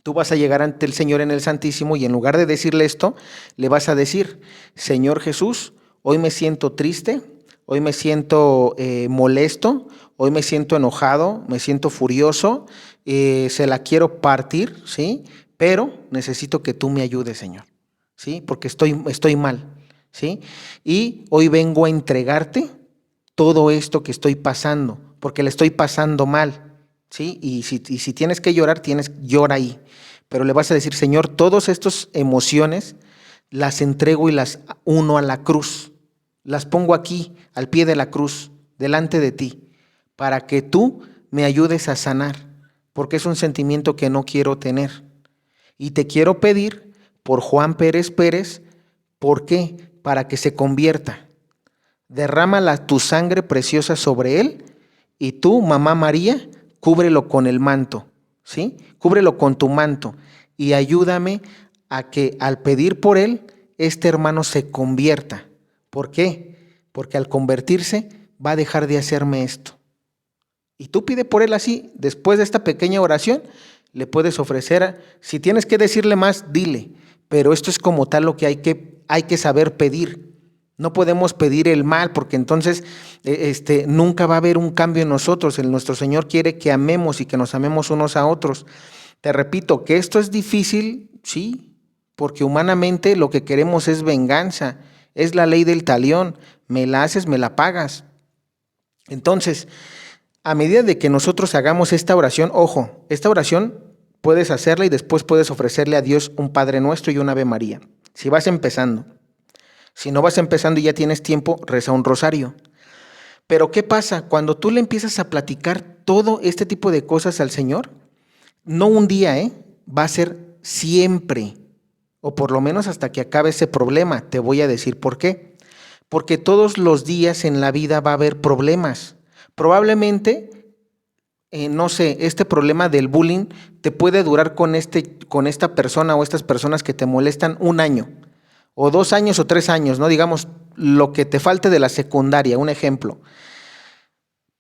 tú vas a llegar ante el Señor en el Santísimo y en lugar de decirle esto, le vas a decir, Señor Jesús, hoy me siento triste, hoy me siento molesto, hoy me siento enojado, me siento furioso, se la quiero partir, ¿sí? Pero necesito que tú me ayudes, Señor, ¿sí? Porque estoy mal, ¿sí? Y hoy vengo a entregarte todo esto que estoy pasando, porque le estoy pasando mal, ¿sí? Y si tienes que llorar, llora ahí. Pero le vas a decir, Señor, todas estas emociones las entrego y las uno a la cruz. Las pongo aquí, al pie de la cruz, delante de ti, para que tú me ayudes a sanar, porque es un sentimiento que no quiero tener. Y te quiero pedir por Juan Pérez Pérez, ¿por qué? Para que se convierta. Derrámala tu sangre preciosa sobre él y tú, mamá María, cúbrelo con el manto, ¿sí? Cúbrelo con tu manto y ayúdame a que al pedir por él, este hermano se convierta. ¿Por qué? Porque al convertirse va a dejar de hacerme esto. Y tú pide por él así, después de esta pequeña oración, le puedes ofrecer, si tienes que decirle más, dile, pero esto es como tal lo que hay que saber pedir. No podemos pedir el mal porque entonces nunca va a haber un cambio en nosotros. Nuestro Señor quiere que amemos y que nos amemos unos a otros. Te repito que esto es difícil, sí, porque humanamente lo que queremos es venganza, es la ley del talión, me la haces, me la pagas. Entonces, a medida de que nosotros hagamos esta oración, ojo, esta oración puedes hacerla y después puedes ofrecerle a Dios un Padre Nuestro y un Ave María, si vas empezando. Si no vas empezando y ya tienes tiempo, reza un rosario. Pero ¿qué pasa? Cuando tú le empiezas a platicar todo este tipo de cosas al Señor, no un día, va a ser siempre, o por lo menos hasta que acabe ese problema. Te voy a decir por qué. Porque todos los días en la vida va a haber problemas. Probablemente, no sé, este problema del bullying te puede durar con esta persona o estas personas que te molestan 1 año, o 2 años o 3 años, ¿no? Digamos, lo que te falte de la secundaria, un ejemplo.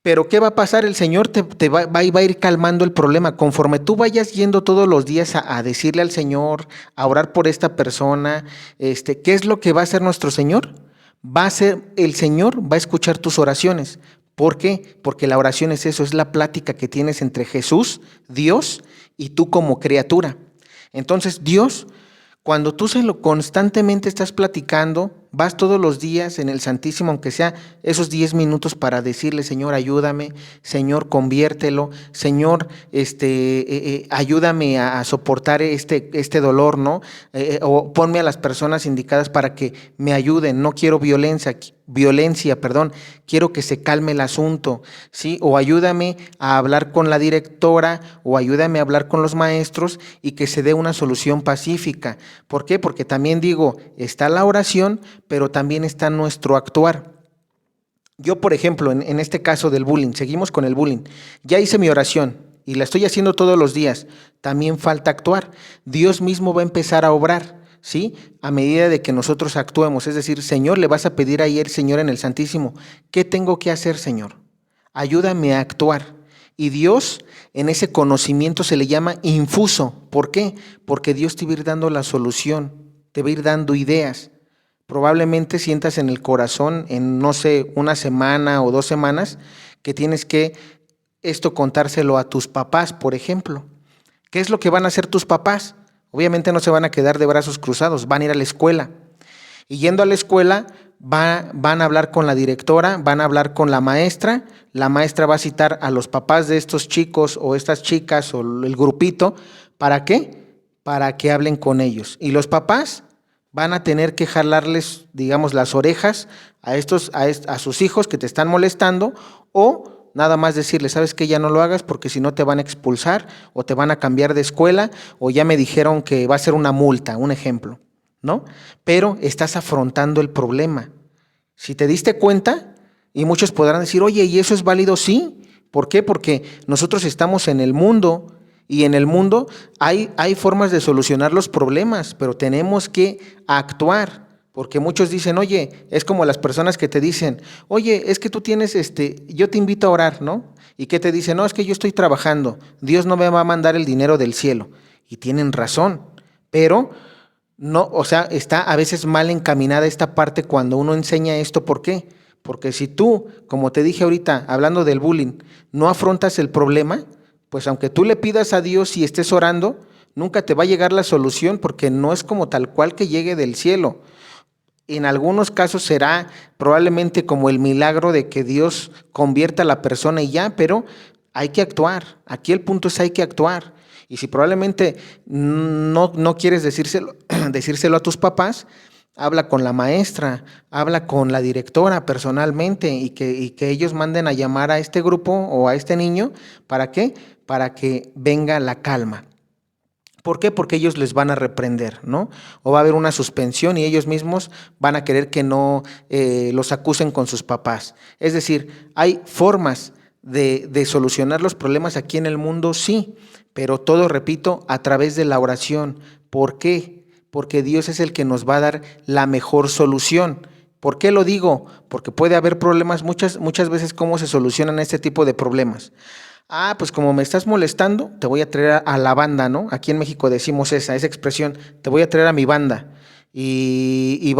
Pero ¿qué va a pasar? El Señor te va a ir calmando el problema. Conforme tú vayas yendo todos los días a decirle al Señor, a orar por esta persona, ¿qué es lo que va a hacer nuestro Señor? El Señor va a escuchar tus oraciones. ¿Por qué? Porque la oración es eso, es la plática que tienes entre Jesús, Dios, y tú como criatura. Entonces, Dios, cuando tú constantemente estás platicando, vas todos los días en el Santísimo, aunque sea esos 10 minutos para decirle, Señor, ayúdame, Señor, conviértelo, Señor, ayúdame a soportar este dolor, ¿no? O ponme a las personas indicadas para que me ayuden, no quiero violencia, quiero que se calme el asunto, ¿sí? O ayúdame a hablar con la directora o ayúdame a hablar con los maestros y que se dé una solución pacífica. ¿Por qué? Porque también digo, está la oración, pero también está nuestro actuar. Yo, por ejemplo, en este caso del bullying, seguimos con el bullying, ya hice mi oración y la estoy haciendo todos los días, también falta actuar. Dios mismo va a empezar a obrar, ¿sí? A medida de que nosotros actuemos, es decir, Señor, le vas a pedir ahí al Señor en el Santísimo, ¿qué tengo que hacer, Señor? Ayúdame a actuar. Y Dios, en ese conocimiento se le llama infuso. ¿Por qué? Porque Dios te va a ir dando la solución, te va a ir dando ideas. Probablemente sientas en el corazón en, no sé, 1 semana o 2 semanas que tienes que contárselo a tus papás, por ejemplo. ¿Qué es lo que van a hacer tus papás? Obviamente no se van a quedar de brazos cruzados, van a ir a la escuela. Y yendo a la escuela van a hablar con la directora, van a hablar con la maestra va a citar a los papás de estos chicos o estas chicas o el grupito. ¿Para qué? Para que hablen con ellos. Y los papás van a tener que jalarles, digamos, las orejas a sus hijos que te están molestando, o nada más decirles, sabes que ya no lo hagas porque si no te van a expulsar o te van a cambiar de escuela o ya me dijeron que va a ser una multa, un ejemplo, ¿no? Pero estás afrontando el problema. Si te diste cuenta, y muchos podrán decir, oye, ¿y eso es válido? Sí. ¿Por qué? Porque nosotros estamos en el mundo. Y en el mundo hay formas de solucionar los problemas, pero tenemos que actuar, porque muchos dicen, oye, es como las personas que te dicen, oye, es que tú tienes, yo te invito a orar, ¿no? Y que te dicen, no, es que yo estoy trabajando, Dios no me va a mandar el dinero del cielo. Y tienen razón, pero no, o sea, está a veces mal encaminada esta parte cuando uno enseña esto. ¿Por qué? Porque si tú, como te dije ahorita, hablando del bullying, no afrontas el problema, pues aunque tú le pidas a Dios y estés orando, nunca te va a llegar la solución porque no es como tal cual que llegue del cielo. En algunos casos será probablemente como el milagro de que Dios convierta a la persona y ya, pero hay que actuar. Aquí el punto es hay que actuar. Y si probablemente no quieres decírselo a tus papás, habla con la maestra, habla con la directora personalmente y que ellos manden a llamar a este grupo o a este niño. ¿Para qué? Para que venga la calma. ¿Por qué? Porque ellos les van a reprender, ¿no? O va a haber una suspensión y ellos mismos van a querer que no los acusen con sus papás. Es decir, hay formas de solucionar los problemas aquí en el mundo, sí, pero todo, repito, a través de la oración. ¿Por qué? Porque Dios es el que nos va a dar la mejor solución. ¿Por qué lo digo? Porque puede haber problemas, muchas veces. ¿Cómo se solucionan este tipo de problemas? Ah, pues como me estás molestando, te voy a traer a la banda, ¿no? Aquí en México decimos esa expresión, te voy a traer a mi banda.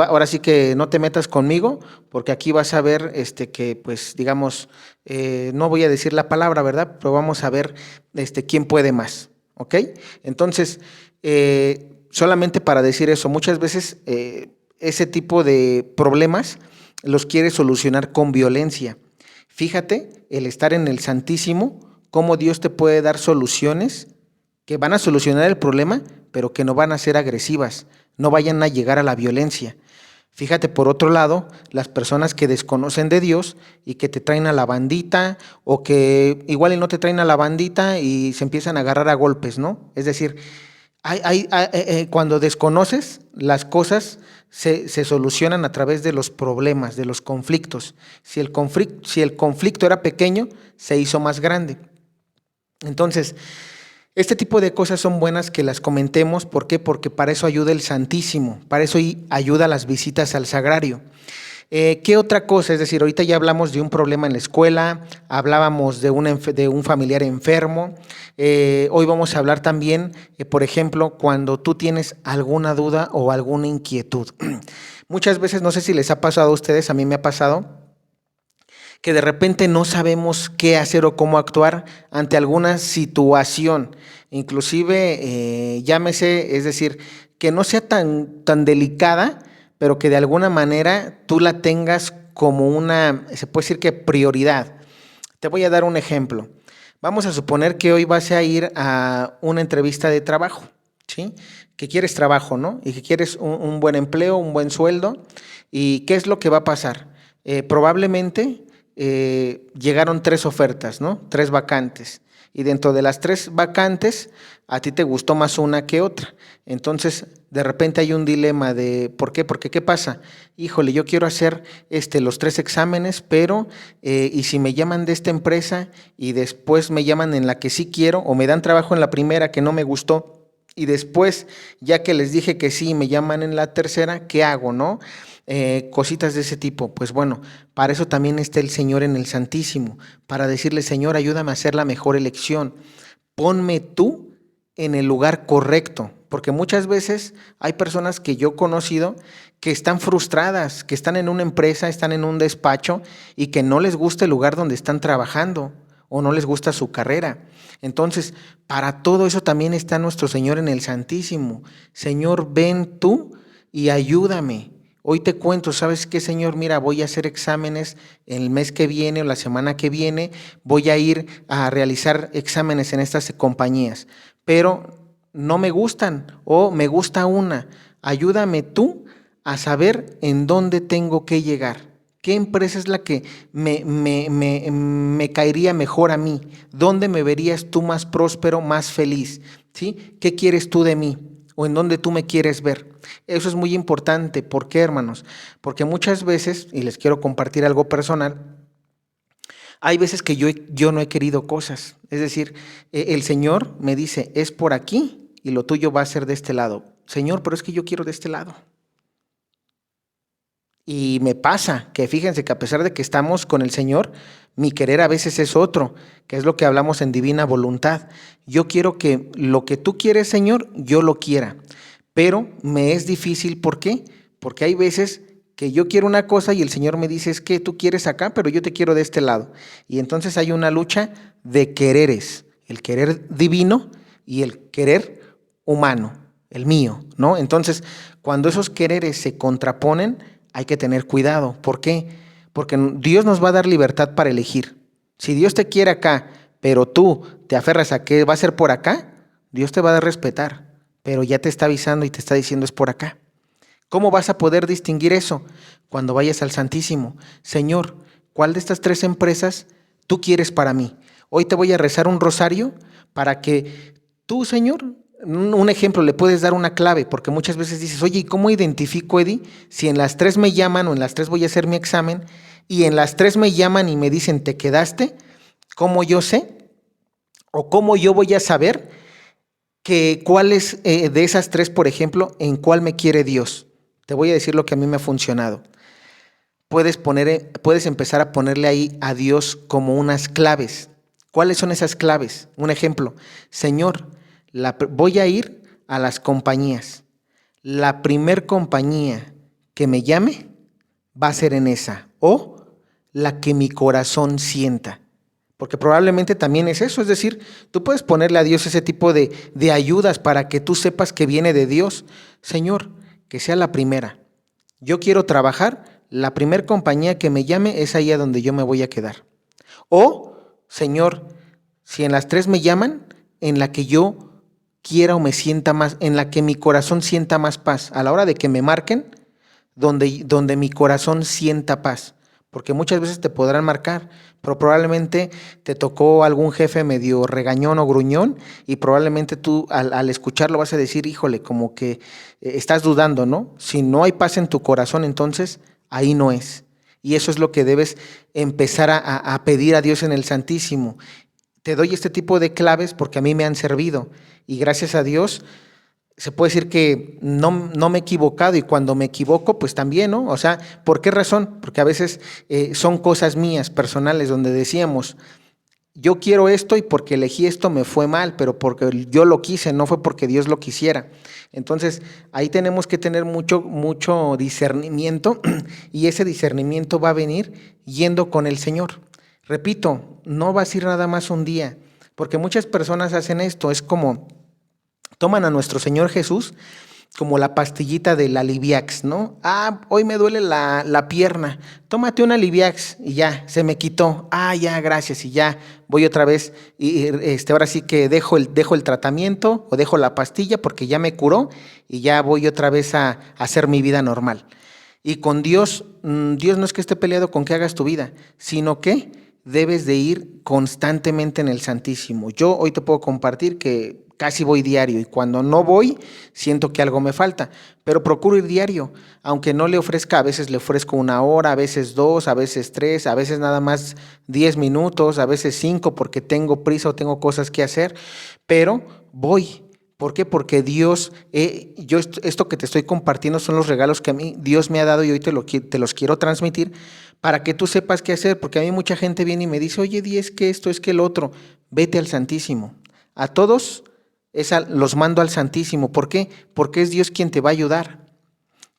Ahora sí que no te metas conmigo, porque aquí vas a ver que, pues, digamos, no voy a decir la palabra, ¿verdad? Pero vamos a ver quién puede más, ¿ok? Entonces, solamente para decir eso, muchas veces ese tipo de problemas los quiere solucionar con violencia. Fíjate, el estar en el Santísimo, cómo Dios te puede dar soluciones que van a solucionar el problema, pero que no van a ser agresivas, no vayan a llegar a la violencia. Fíjate, por otro lado, las personas que desconocen de Dios y que te traen a la bandita, o que igual y no te traen a la bandita y se empiezan a agarrar a golpes, ¿no? Es decir, cuando desconoces, las cosas se solucionan a través de los problemas, de los conflictos. Si el conflicto era pequeño, se hizo más grande. Entonces, este tipo de cosas son buenas que las comentemos. ¿Por qué? Porque para eso ayuda el Santísimo, para eso ayuda las visitas al Sagrario. ¿Qué otra cosa? Es decir, ahorita ya hablamos de un problema en la escuela, hablábamos de un familiar enfermo. Hoy vamos a hablar también, por ejemplo, cuando tú tienes alguna duda o alguna inquietud. Muchas veces, no sé si les ha pasado a ustedes, a mí me ha pasado, que de repente no sabemos qué hacer o cómo actuar ante alguna situación, inclusive llámese, es decir, que no sea tan delicada, pero que de alguna manera tú la tengas como una, se puede decir que prioridad. Te voy a dar un ejemplo. Vamos a suponer que hoy vas a ir a una entrevista de trabajo, ¿sí? Que quieres trabajo, ¿no? Y que quieres un buen empleo, un buen sueldo. ¿Y qué es lo que va a pasar? Probablemente llegaron 3 ofertas, ¿no? 3 vacantes. Y dentro de las 3 vacantes, a ti te gustó más una que otra. Entonces, de repente hay un dilema de ¿por qué? Porque ¿qué pasa? Híjole, yo quiero hacer los 3 exámenes, pero y si me llaman de esta empresa y después me llaman en la que sí quiero, o me dan trabajo en la primera que no me gustó, y después, ya que les dije que sí, me llaman en la tercera, ¿qué hago, no? Cositas de ese tipo. Pues bueno, para eso también está el Señor en el Santísimo, para decirle: Señor, ayúdame a hacer la mejor elección. Ponme tú en el lugar correcto, porque muchas veces hay personas que yo he conocido que están frustradas, que están en una empresa, están en un despacho y que no les gusta el lugar donde están trabajando o no les gusta su carrera. Entonces, para todo eso también está nuestro Señor en el Santísimo. Señor, ven tú y ayúdame. Hoy te cuento, ¿sabes qué, Señor? Mira, voy a hacer exámenes el mes que viene o la semana que viene, voy a ir a realizar exámenes en estas compañías, pero no me gustan o me gusta una. Ayúdame tú a saber en dónde tengo que llegar. ¿Qué empresa es la que me caería mejor a mí? ¿Dónde me verías tú más próspero, más feliz? ¿Sí? ¿Qué quieres tú de mí? ¿O en dónde tú me quieres ver? Eso es muy importante. ¿Por qué, hermanos? Porque muchas veces, y les quiero compartir algo personal, hay veces que yo no he querido cosas. Es decir, el Señor me dice: es por aquí y lo tuyo va a ser de este lado. Señor, pero es que yo quiero de este lado. Y me pasa que fíjense que a pesar de que estamos con el Señor, mi querer a veces es otro, que es lo que hablamos en divina voluntad. Yo quiero que lo que tú quieres, Señor, yo lo quiera, pero me es difícil. ¿Por qué? Porque hay veces que yo quiero una cosa y el Señor me dice: es que tú quieres acá, pero yo te quiero de este lado. Y entonces hay una lucha de quereres, el querer divino y el querer humano, el mío, ¿no? Entonces, cuando esos quereres se contraponen, hay que tener cuidado. ¿Por qué? Porque Dios nos va a dar libertad para elegir. Si Dios te quiere acá, pero tú te aferras a que va a ser por acá, Dios te va a dar respetar, pero ya te está avisando y te está diciendo: es por acá. ¿Cómo vas a poder distinguir eso? Cuando vayas al Santísimo. Señor, ¿cuál de estas 3 empresas tú quieres para mí? Hoy te voy a rezar un rosario para que tú, Señor, un ejemplo, le puedes dar una clave, porque muchas veces dices, oye, ¿y cómo identifico, Eddie, si en las 3 me llaman o en las 3 voy a hacer mi examen y en las 3 me llaman y me dicen, ¿te quedaste? ¿Cómo yo sé? ¿O cómo yo voy a saber que cuál es de esas 3, por ejemplo, en cuál me quiere Dios? Te voy a decir lo que a mí me ha funcionado. Puedes empezar a ponerle ahí a Dios como unas claves. ¿Cuáles son esas claves? Un ejemplo, Señor, voy a ir a las compañías. La primer compañía que me llame va a ser en esa, o la que mi corazón sienta. Porque probablemente también es eso, es decir, tú puedes ponerle a Dios ese tipo de ayudas para que tú sepas que viene de Dios. Señor, que sea la primera. Yo quiero trabajar, la primer compañía que me llame es ahí a donde yo me voy a quedar. O, Señor, si en las 3 me llaman, en la que yo quiera o me sienta más, en la que mi corazón sienta más paz. A la hora de que me marquen, donde mi corazón sienta paz. Porque muchas veces te podrán marcar, pero probablemente te tocó algún jefe medio regañón o gruñón y probablemente tú al escucharlo vas a decir, híjole, como que estás dudando, ¿no? Si no hay paz en tu corazón, entonces ahí no es. Y eso es lo que debes empezar a pedir a Dios en el Santísimo. Te doy este tipo de claves porque a mí me han servido y gracias a Dios se puede decir que no me he equivocado y cuando me equivoco, pues también, ¿no? O sea, ¿por qué razón? Porque a veces son cosas mías, personales, donde decíamos, yo quiero esto y porque elegí esto me fue mal, pero porque yo lo quise, no fue porque Dios lo quisiera. Entonces, ahí tenemos que tener mucho discernimiento y ese discernimiento va a venir yendo con el Señor. Repito, no vas a ir nada más un día, porque muchas personas hacen esto, es como toman a nuestro Señor Jesús como la pastillita del Aliviax, ¿no? Ah, hoy me duele la pierna, tómate una Aliviax y ya, se me quitó. Ah, ya, gracias, y ya voy otra vez. Y ahora sí que dejo el tratamiento o dejo la pastilla porque ya me curó y ya voy otra vez a hacer mi vida normal. Y con Dios, Dios no es que esté peleado con que hagas tu vida, sino que debes de ir constantemente en el Santísimo. Yo hoy te puedo compartir que casi voy diario y cuando no voy siento que algo me falta, pero procuro ir diario, aunque no le ofrezca, a veces le ofrezco 1 hora, a veces 2, a veces 3, a veces nada más 10 minutos, a veces 5 porque tengo prisa o tengo cosas que hacer, pero voy. ¿Por qué? Porque Dios, esto que te estoy compartiendo son los regalos que a mí Dios me ha dado y hoy te los quiero transmitir para que tú sepas qué hacer, porque a mí mucha gente viene y me dice, oye, Di, es que esto, es que el otro, vete al Santísimo. A todos los mando al Santísimo. ¿Por qué? Porque es Dios quien te va a ayudar.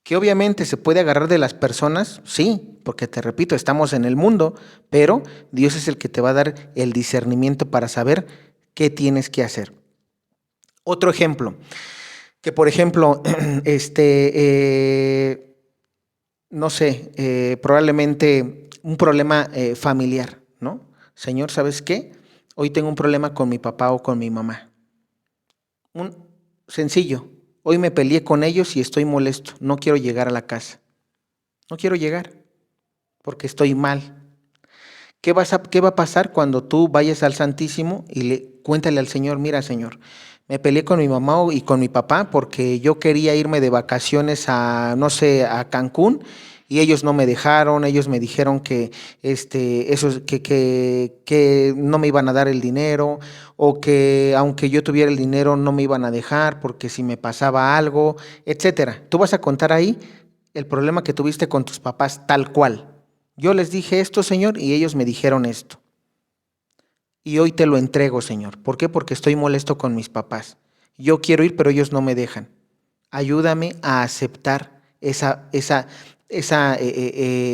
Que obviamente se puede agarrar de las personas, sí, porque te repito, estamos en el mundo, pero Dios es el que te va a dar el discernimiento para saber qué tienes que hacer. Otro ejemplo, que por ejemplo, no sé, probablemente un problema familiar, ¿no? Señor, ¿sabes qué? Hoy tengo un problema con mi papá o con mi mamá. Sencillo, hoy me peleé con ellos y estoy molesto, no quiero llegar a la casa. No quiero llegar porque estoy mal. ¿Qué va a pasar cuando tú vayas al Santísimo y cuéntale al Señor, mira, Señor, me peleé con mi mamá y con mi papá porque yo quería irme de vacaciones a, no sé, a Cancún y ellos no me dejaron, ellos me dijeron que que no me iban a dar el dinero o que aunque yo tuviera el dinero no me iban a dejar porque si me pasaba algo, etcétera. Tú vas a contar ahí el problema que tuviste con tus papás tal cual. Yo les dije esto, Señor, y ellos me dijeron esto. Y hoy te lo entrego, Señor. ¿Por qué? Porque estoy molesto con mis papás. Yo quiero ir, pero ellos no me dejan. Ayúdame a aceptar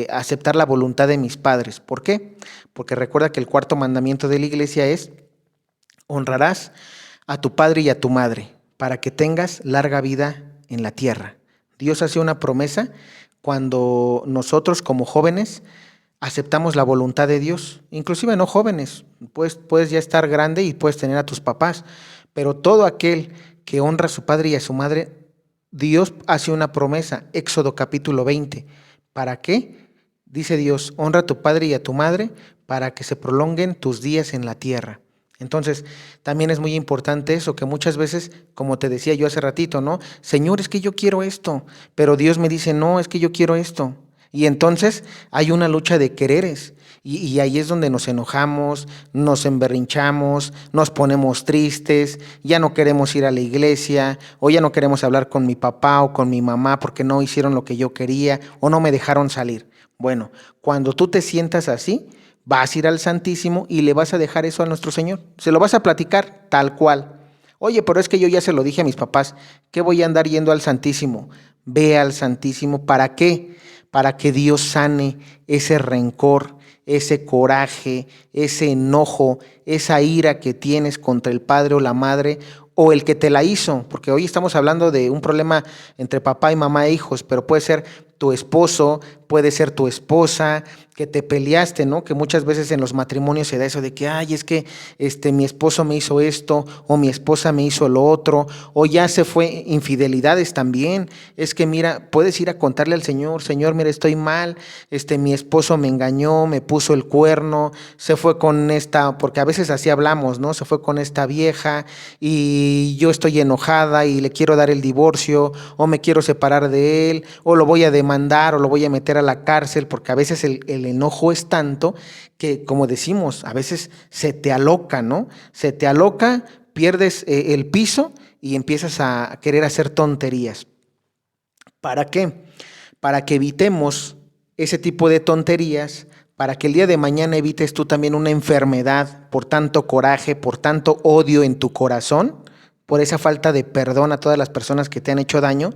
aceptar la voluntad de mis padres. ¿Por qué? Porque recuerda que el 4.º mandamiento de la iglesia es: honrarás a tu padre y a tu madre para que tengas larga vida en la tierra. Dios hace una promesa cuando nosotros como jóvenes aceptamos la voluntad de Dios, inclusive no jóvenes, pues puedes ya estar grande y puedes tener a tus papás, pero todo aquel que honra a su padre y a su madre, Dios hace una promesa, Éxodo capítulo 20. ¿Para qué? Dice Dios, honra a tu padre y a tu madre para que se prolonguen tus días en la tierra. Entonces, también es muy importante eso, que muchas veces, como te decía yo hace ratito, ¿no? Señor, es que yo quiero esto, pero Dios me dice, no, es que yo quiero esto. Y entonces hay una lucha de quereres. Y ahí es donde nos enojamos, nos emberrinchamos, nos ponemos tristes, ya no queremos ir a la iglesia, o ya no queremos hablar con mi papá o con mi mamá porque no hicieron lo que yo quería o no me dejaron salir. Bueno, cuando tú te sientas así, vas a ir al Santísimo y le vas a dejar eso a nuestro Señor. Se lo vas a platicar tal cual. Oye, pero es que yo ya se lo dije a mis papás, ¿qué voy a andar yendo al Santísimo? Ve al Santísimo, ¿para qué? Para que Dios sane ese rencor, ese coraje, ese enojo, esa ira que tienes contra el padre o la madre o el que te la hizo, porque hoy estamos hablando de un problema entre papá y mamá e hijos, pero puede ser tu esposo, puede ser tu esposa, que te peleaste, ¿no? Que muchas veces en los matrimonios se da eso de que, ay, es que mi esposo me hizo esto, o mi esposa me hizo lo otro, o ya se fue, infidelidades también. Es que mira, puedes ir a contarle al Señor, Señor, mira, estoy mal, mi esposo me engañó, me puso el cuerno, se fue con esta, porque a veces así hablamos, ¿no? Se fue con esta vieja y yo estoy enojada y le quiero dar el divorcio, o me quiero separar de él, o lo voy a demandar, o lo voy a meter a la cárcel, porque a veces el enojo es tanto que, como decimos, a veces se te aloca, ¿no? Se te aloca, pierdes el piso y empiezas a querer hacer tonterías. ¿Para qué? Para que evitemos ese tipo de tonterías, para que el día de mañana evites tú también una enfermedad por tanto coraje, por tanto odio en tu corazón, por esa falta de perdón a todas las personas que te han hecho daño,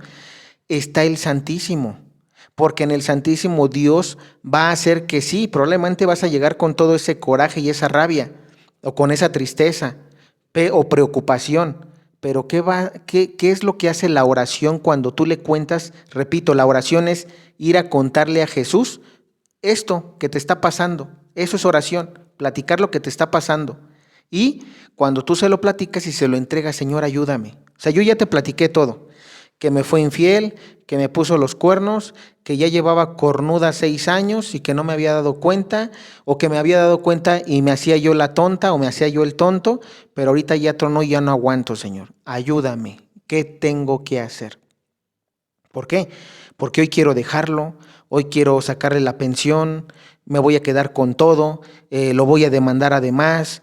está el Santísimo. Porque en el Santísimo Dios va a hacer que sí, probablemente vas a llegar con todo ese coraje y esa rabia, o con esa tristeza, o preocupación. Pero ¿qué es lo que hace la oración cuando tú le cuentas? Repito, la oración es ir a contarle a Jesús esto que te está pasando. Eso es oración, platicar lo que te está pasando. Y cuando tú se lo platicas y se lo entregas, Señor, ayúdame. O sea, yo ya te platiqué todo, que me fue infiel, que me puso los cuernos, que ya llevaba cornuda 6 años y que no me había dado cuenta, o que me había dado cuenta y me hacía yo la tonta o me hacía yo el tonto, pero ahorita ya tronó y ya no aguanto, Señor. Ayúdame. ¿Qué tengo que hacer? ¿Por qué? Porque hoy quiero dejarlo, hoy quiero sacarle la pensión, me voy a quedar con todo, lo voy a demandar además,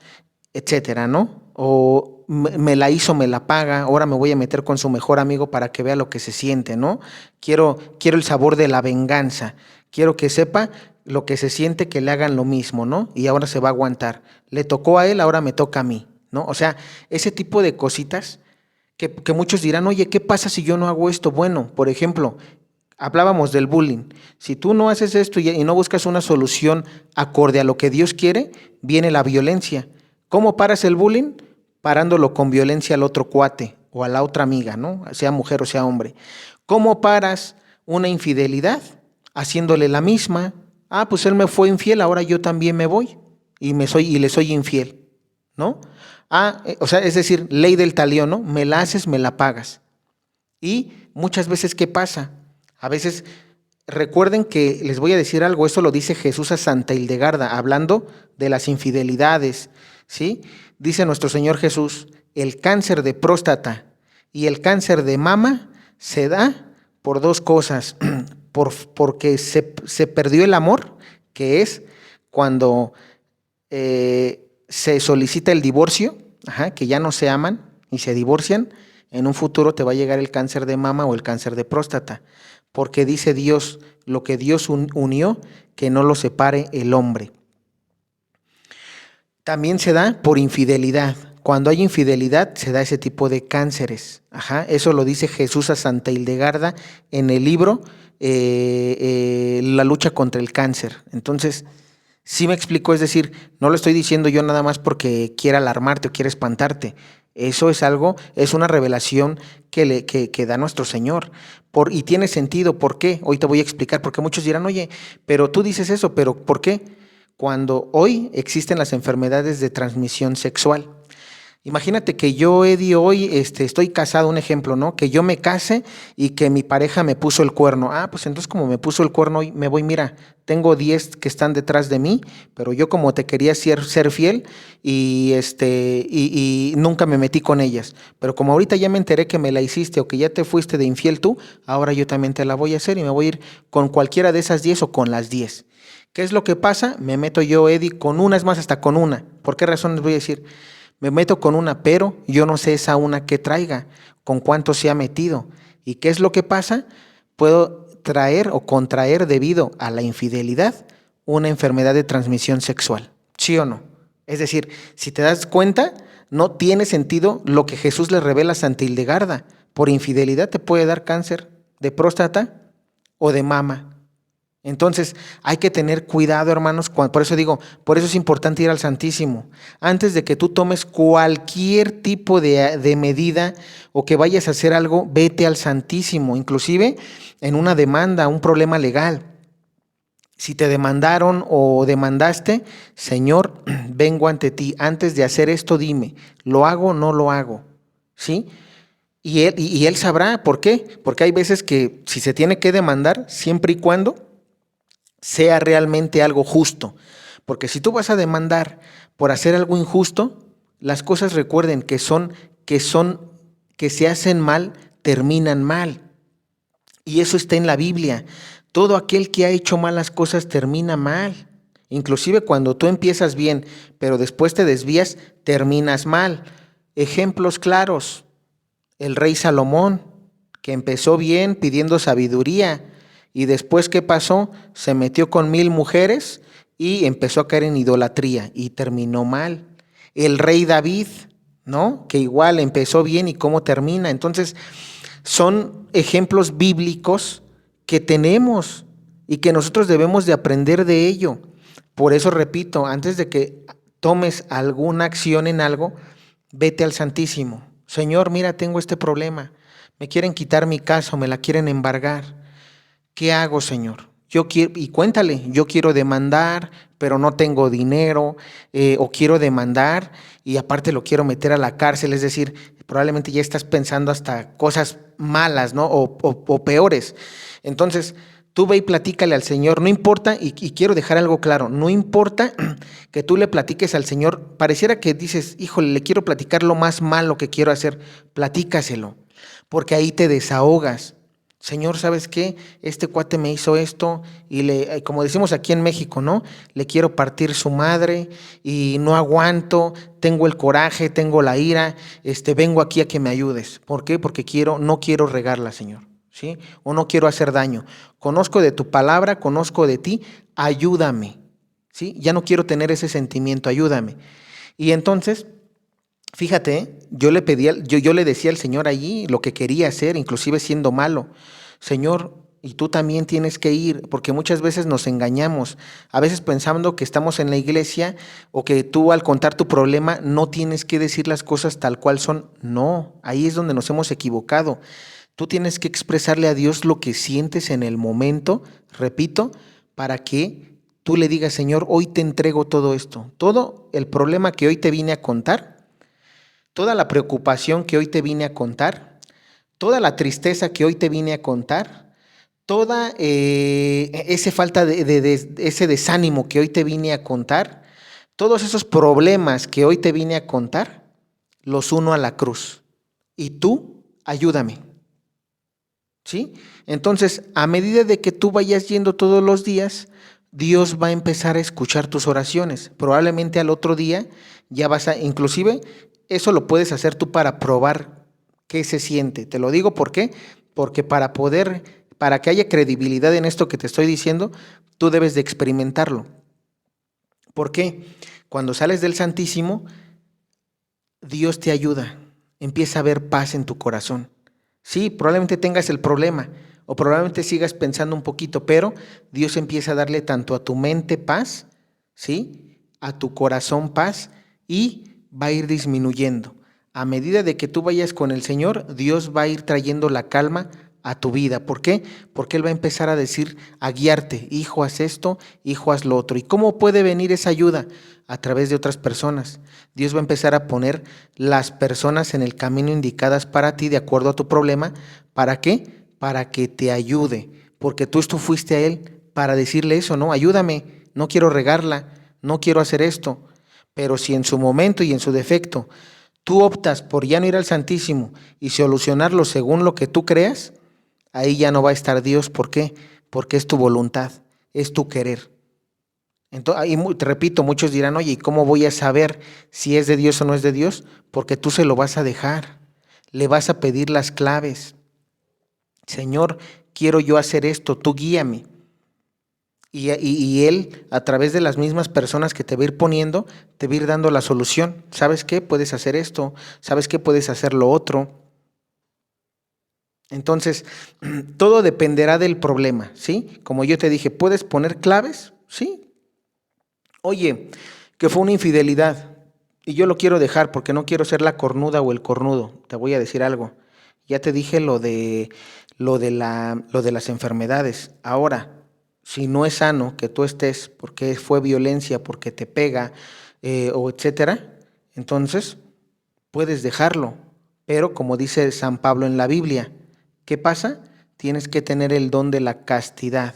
etcétera, ¿no? O me la hizo, me la paga, ahora me voy a meter con su mejor amigo para que vea lo que se siente, ¿no? Quiero el sabor de la venganza, quiero que sepa lo que se siente que le hagan lo mismo, ¿no? Y ahora se va a aguantar. Le tocó a él, ahora me toca a mí, ¿no? O sea, ese tipo de cositas que muchos dirán, oye, ¿qué pasa si yo no hago esto? Bueno, por ejemplo, hablábamos del bullying. Si tú no haces esto y no buscas una solución acorde a lo que Dios quiere, viene la violencia. ¿Cómo paras el bullying? Parándolo con violencia al otro cuate o a la otra amiga, ¿no? Sea mujer o sea hombre. ¿Cómo paras una infidelidad? Haciéndole la misma. Ah, pues él me fue infiel, ahora yo también me voy y le soy infiel, ¿no? Ah, o sea, es decir, ley del talión, ¿no? Me la haces, me la pagas. Y muchas veces, ¿qué pasa? A veces, recuerden que les voy a decir algo, esto lo dice Jesús a Santa Hildegarda, hablando de las infidelidades, ¿sí? Dice nuestro Señor Jesús, el cáncer de próstata y el cáncer de mama se da por 2 cosas, porque se perdió el amor, que es cuando se solicita el divorcio, que ya no se aman y se divorcian. En un futuro te va a llegar el cáncer de mama o el cáncer de próstata, porque dice Dios, lo que Dios unió, que no lo separe el hombre. También se da por infidelidad. Cuando hay infidelidad se da ese tipo de cánceres. Eso lo dice Jesús a Santa Hildegarda en el libro La lucha contra el cáncer. Entonces, sí me explico, es decir, no lo estoy diciendo yo nada más porque quiera alarmarte o quiera espantarte. Eso es algo, es una revelación que da nuestro Señor. Y tiene sentido, ¿por qué? Hoy te voy a explicar, porque muchos dirán, oye, pero tú dices eso, pero ¿por qué? Cuando hoy existen las enfermedades de transmisión sexual, Imagínate que yo, Eddie, hoy estoy casado, un ejemplo, ¿no? Que yo me case y que mi pareja me puso el cuerno. Ah, pues entonces como me puso el cuerno hoy, me voy, mira, tengo 10 que están detrás de mí, pero yo como te quería ser fiel y nunca me metí con ellas. Pero como ahorita ya me enteré que me la hiciste o que ya te fuiste de infiel tú, ahora yo también te la voy a hacer y me voy a ir con cualquiera de esas 10 o con las 10. ¿Qué es lo que pasa? Me meto yo, Eddie, con una, es más, hasta con una. ¿Por qué razón les voy a decir? Me meto con una, pero yo no sé esa una que traiga, con cuánto se ha metido. ¿Y qué es lo que pasa? Puedo traer o contraer debido a la infidelidad una enfermedad de transmisión sexual. ¿Sí o no? Es decir, si te das cuenta, no tiene sentido lo que Jesús le revela a Santa Hildegarda. Por infidelidad te puede dar cáncer de próstata o de mama. Entonces hay que tener cuidado, hermanos, por eso digo, por eso es importante ir al Santísimo. Antes de que tú tomes cualquier tipo de medida o que vayas a hacer algo, vete al Santísimo, inclusive en una demanda, un problema legal. Si te demandaron o demandaste, Señor, vengo ante ti, antes de hacer esto dime, ¿lo hago o no lo hago? ¿Sí? Y él sabrá, ¿por qué? Porque hay veces que si se tiene que demandar, siempre y cuando sea realmente algo justo. Porque si tú vas a demandar por hacer algo injusto, las cosas recuerden que se hacen mal, terminan mal. Y eso está en la Biblia. Todo aquel que ha hecho malas cosas termina mal. Inclusive cuando tú empiezas bien, pero después te desvías, terminas mal. Ejemplos claros. El rey Salomón, que empezó bien pidiendo sabiduría, y después, ¿qué pasó? Se metió con 1000 mujeres y empezó a caer en idolatría y terminó mal. El rey David, ¿no? Que igual empezó bien y cómo termina. Entonces, son ejemplos bíblicos que tenemos y que nosotros debemos de aprender de ello. Por eso repito, antes de que tomes alguna acción en algo, vete al Santísimo. Señor, mira, tengo este problema. Me quieren quitar mi casa o me la quieren embargar. ¿Qué hago, Señor? Yo quiero, y cuéntale, yo quiero demandar, pero no tengo dinero, o quiero demandar y aparte lo quiero meter a la cárcel, es decir, probablemente ya estás pensando hasta cosas malas, ¿no? O peores. Entonces, tú ve y platícale al Señor, no importa, y quiero dejar algo claro, no importa que tú le platiques al Señor, pareciera que dices, híjole, le quiero platicar lo más malo que quiero hacer, platícaselo, porque ahí te desahogas. Señor, ¿sabes qué? Este cuate me hizo esto y como decimos aquí en México, ¿no? Le quiero partir su madre y no aguanto, tengo el coraje, tengo la ira, vengo aquí a que me ayudes. ¿Por qué? Porque no quiero regarla, Señor, ¿sí? O no quiero hacer daño. Conozco de tu palabra, conozco de ti, ayúdame, ¿sí? Ya no quiero tener ese sentimiento, ayúdame. Y entonces, fíjate, yo le decía al Señor allí lo que quería hacer, inclusive siendo malo. Señor, y tú también tienes que ir, porque muchas veces nos engañamos, a veces pensando que estamos en la iglesia o que tú al contar tu problema no tienes que decir las cosas tal cual son. No, ahí es donde nos hemos equivocado. Tú tienes que expresarle a Dios lo que sientes en el momento, repito, para que tú le digas, Señor, hoy te entrego todo esto, todo el problema que hoy te vine a contar. Toda la preocupación que hoy te vine a contar, toda la tristeza que hoy te vine a contar, toda esa falta ese desánimo que hoy te vine a contar, todos esos problemas que hoy te vine a contar, los uno a la cruz. Y tú, ayúdame. ¿Sí? Entonces, a medida de que tú vayas yendo todos los días, Dios va a empezar a escuchar tus oraciones. Probablemente al otro día ya inclusive, eso lo puedes hacer tú para probar qué se siente. Te lo digo, ¿por qué? Porque para que haya credibilidad en esto que te estoy diciendo, tú debes de experimentarlo. ¿Por qué? Cuando sales del Santísimo, Dios te ayuda, empieza a haber paz en tu corazón. Sí, probablemente tengas el problema o probablemente sigas pensando un poquito, pero Dios empieza a darle tanto a tu mente paz, ¿sí? A tu corazón paz y va a ir disminuyendo. A medida de que tú vayas con el Señor, Dios va a ir trayendo la calma a tu vida. ¿Por qué? Porque Él va a empezar a decir, a guiarte, hijo, haz esto, hijo, haz lo otro. ¿Y cómo puede venir esa ayuda? A través de otras personas. Dios va a empezar a poner las personas en el camino indicadas para ti, de acuerdo a tu problema. ¿Para qué? Para que te ayude. Porque tú fuiste a Él para decirle eso, ¿no? Ayúdame, no quiero regarla, no quiero hacer esto. Pero si en su momento y en su defecto tú optas por ya no ir al Santísimo y solucionarlo según lo que tú creas, ahí ya no va a estar Dios. ¿Por qué? Porque es tu voluntad, es tu querer. Entonces, te repito, muchos dirán, oye, ¿y cómo voy a saber si es de Dios o no es de Dios? Porque tú se lo vas a dejar, le vas a pedir las claves. Señor, quiero yo hacer esto, tú guíame. Y Él, a través de las mismas personas que te va a ir poniendo, te va a ir dando la solución. ¿Sabes qué? Puedes hacer esto, ¿sabes qué? Puedes hacer lo otro. Entonces, todo dependerá del problema, ¿sí? Como yo te dije, ¿puedes poner claves? Sí. Oye, que fue una infidelidad y yo lo quiero dejar porque no quiero ser la cornuda o el cornudo. Te voy a decir algo. Ya te dije lo de las enfermedades. Ahora, si no es sano que tú estés porque fue violencia, porque te pega o etcétera, entonces puedes dejarlo. Pero como dice San Pablo en la Biblia, ¿qué pasa? Tienes que tener el don de la castidad.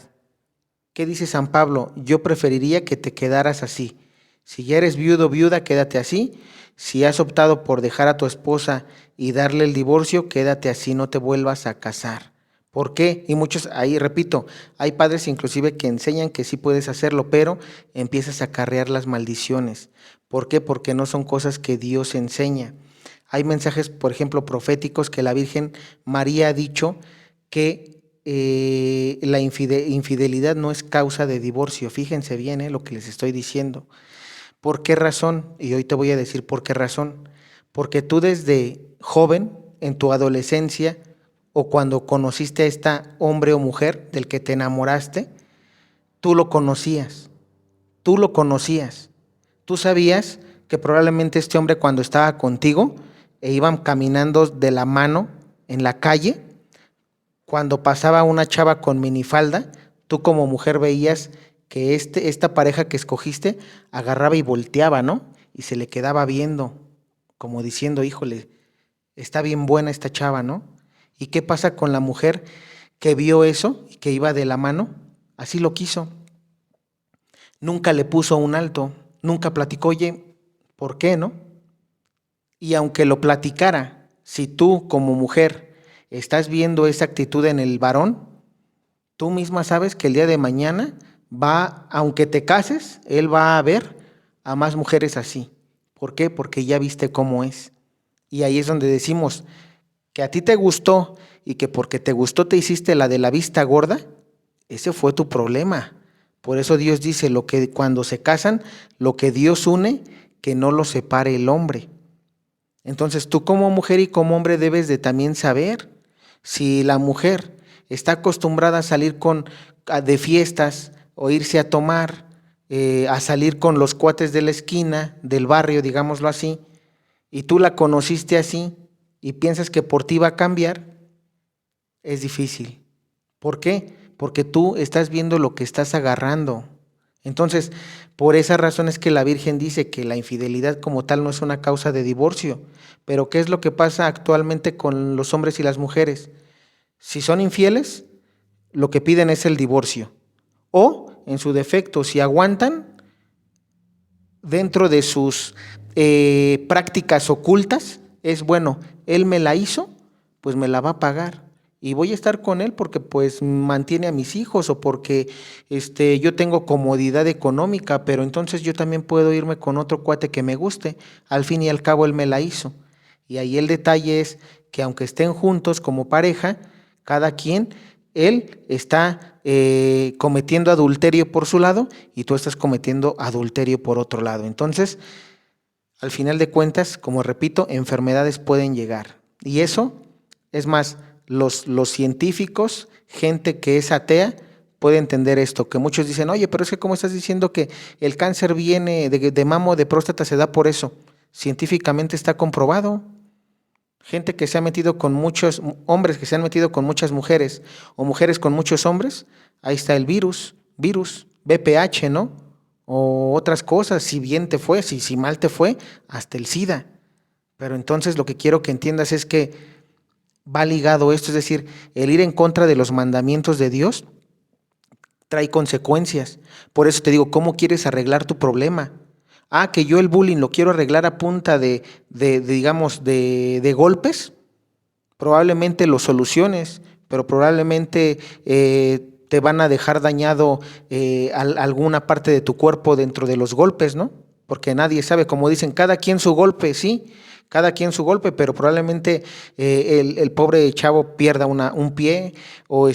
¿Qué dice San Pablo? Yo preferiría que te quedaras así. Si ya eres viudo o viuda, quédate así. Si has optado por dejar a tu esposa y darle el divorcio, quédate así, no te vuelvas a casar. ¿Por qué? Y muchos, ahí repito, hay padres inclusive que enseñan que sí puedes hacerlo, pero empiezas a acarrear las maldiciones. ¿Por qué? Porque no son cosas que Dios enseña. Hay mensajes, por ejemplo, proféticos que la Virgen María ha dicho que la infidelidad no es causa de divorcio. Fíjense bien lo que les estoy diciendo. ¿Por qué razón? Y hoy te voy a decir por qué razón. Porque tú desde joven, en tu adolescencia, o cuando conociste a esta hombre o mujer del que te enamoraste, tú lo conocías, tú lo conocías. Tú sabías que probablemente este hombre cuando estaba contigo e iban caminando de la mano en la calle, cuando pasaba una chava con minifalda, tú como mujer veías que esta pareja que escogiste agarraba y volteaba, ¿no? Y se le quedaba viendo, como diciendo, híjole, está bien buena esta chava, ¿no? ¿Y qué pasa con la mujer que vio eso y que iba de la mano? Así lo quiso. Nunca le puso un alto, nunca platicó, oye, ¿por qué, no? Y aunque lo platicara, si tú como mujer estás viendo esa actitud en el varón, tú misma sabes que el día de mañana aunque te cases, él va a ver a más mujeres así. ¿Por qué? Porque ya viste cómo es. Y ahí es donde decimos que a ti te gustó y que porque te gustó te hiciste la de la vista gorda, ese fue tu problema. Por eso Dios dice, lo que cuando se casan, lo que Dios une, que no lo separe el hombre. Entonces tú como mujer y como hombre debes de también saber si la mujer está acostumbrada a salir de fiestas o irse a tomar, a salir con los cuates de la esquina, del barrio, digámoslo así, y tú la conociste así y piensas que por ti va a cambiar, es difícil. ¿Por qué? Porque tú estás viendo lo que estás agarrando. Entonces, por esa razón es que la Virgen dice que la infidelidad como tal no es una causa de divorcio. Pero ¿qué es lo que pasa actualmente con los hombres y las mujeres? Si son infieles, lo que piden es el divorcio. O, en su defecto, si aguantan dentro de sus prácticas ocultas, es bueno, él me la hizo, pues me la va a pagar. Y voy a estar con él porque pues mantiene a mis hijos o porque yo tengo comodidad económica, pero entonces yo también puedo irme con otro cuate que me guste. Al fin y al cabo él me la hizo. Y ahí el detalle es que aunque estén juntos como pareja, cada quien, él está cometiendo adulterio por su lado y tú estás cometiendo adulterio por otro lado. Entonces, al final de cuentas, como repito, enfermedades pueden llegar. Y eso, es más, los científicos, gente que es atea, puede entender esto, que muchos dicen, oye, pero es que ¿cómo estás diciendo que el cáncer viene de mama o de próstata se da por eso? Científicamente está comprobado. Gente que se ha metido con muchos hombres, que se han metido con muchas mujeres, o mujeres con muchos hombres. Ahí está el virus, VPH, ¿no? O otras cosas, si bien te fue, si mal te fue, hasta el SIDA. Pero entonces lo que quiero que entiendas es que va ligado esto, es decir, el ir en contra de los mandamientos de Dios trae consecuencias. Por eso te digo, ¿cómo quieres arreglar tu problema? Que yo el bullying lo quiero arreglar a punta digamos, de golpes. Probablemente lo soluciones, pero probablemente te van a dejar dañado alguna parte de tu cuerpo dentro de los golpes, ¿no? Porque nadie sabe, como dicen, cada quien su golpe, sí, cada quien su golpe, pero probablemente el pobre chavo pierda un pie o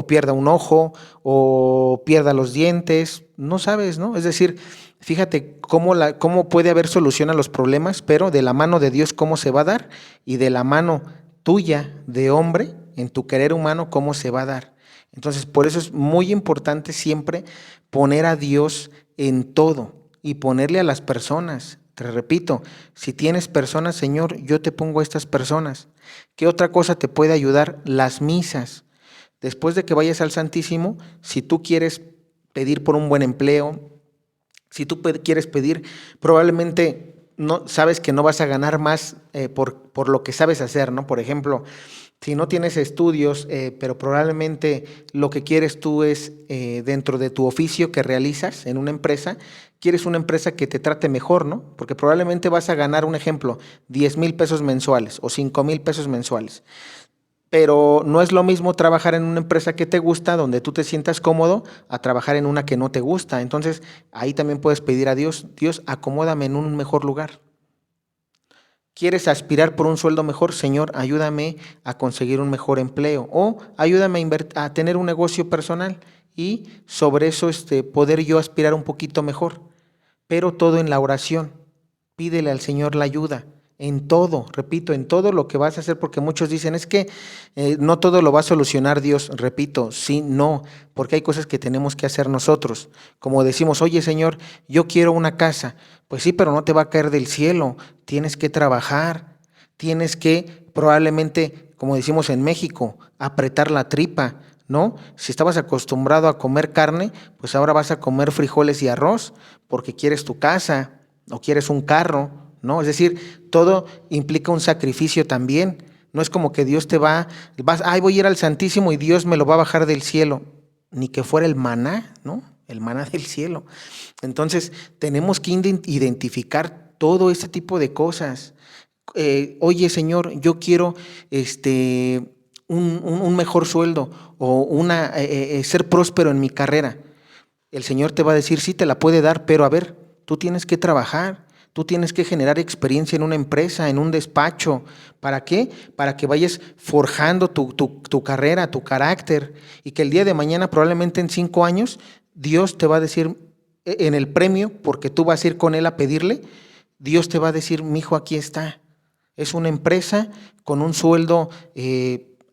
pierda un ojo o pierda los dientes, no sabes, ¿no? Es decir, fíjate cómo puede haber solución a los problemas, pero de la mano de Dios cómo se va a dar y de la mano tuya de hombre en tu querer humano cómo se va a dar. Entonces, por eso es muy importante siempre poner a Dios en todo y ponerle a las personas. Te repito, si tienes personas, Señor, yo te pongo a estas personas. ¿Qué otra cosa te puede ayudar? Las misas. Después de que vayas al Santísimo, si tú quieres pedir por un buen empleo, si tú quieres pedir, probablemente no sabes que no vas a ganar más por lo que sabes hacer, ¿no? Por ejemplo, si no tienes estudios, pero probablemente lo que quieres tú es dentro de tu oficio que realizas en una empresa, quieres una empresa que te trate mejor, ¿no? Porque probablemente vas a ganar, un ejemplo, 10,000 pesos mensuales o 5,000 pesos mensuales. Pero no es lo mismo trabajar en una empresa que te gusta, donde tú te sientas cómodo, a trabajar en una que no te gusta. Entonces, ahí también puedes pedir a Dios, Dios, acomódame en un mejor lugar. ¿Quieres aspirar por un sueldo mejor? Señor, ayúdame a conseguir un mejor empleo o ayúdame a tener un negocio personal y sobre eso poder yo aspirar un poquito mejor. Pero todo en la oración. Pídele al Señor la ayuda. En todo, repito, en todo lo que vas a hacer, porque muchos dicen, es que no todo lo va a solucionar Dios. Repito, sí, no, porque hay cosas que tenemos que hacer nosotros. Como decimos, oye Señor, yo quiero una casa. Pues sí, pero no te va a caer del cielo. Tienes que trabajar, tienes que probablemente, como decimos en México, apretar la tripa, ¿no? Si estabas acostumbrado a comer carne, pues ahora vas a comer frijoles y arroz, porque quieres tu casa o quieres un carro, ¿no? Es decir, todo implica un sacrificio también. No es como que Dios voy a ir al Santísimo y Dios me lo va a bajar del cielo, ni que fuera el maná, ¿no? El maná del cielo. Entonces, tenemos que identificar todo este tipo de cosas. Oye, Señor, yo quiero un mejor sueldo o ser próspero en mi carrera. El Señor te va a decir, sí, te la puede dar, pero a ver, tú tienes que trabajar, tú tienes que generar experiencia en una empresa, en un despacho. ¿Para qué? Para que vayas forjando tu carrera, tu carácter, y que el día de mañana, probablemente en 5 años, Dios te va a decir en el premio, porque tú vas a ir con Él a pedirle, Dios te va a decir, mijo, aquí está. Es una empresa con un sueldo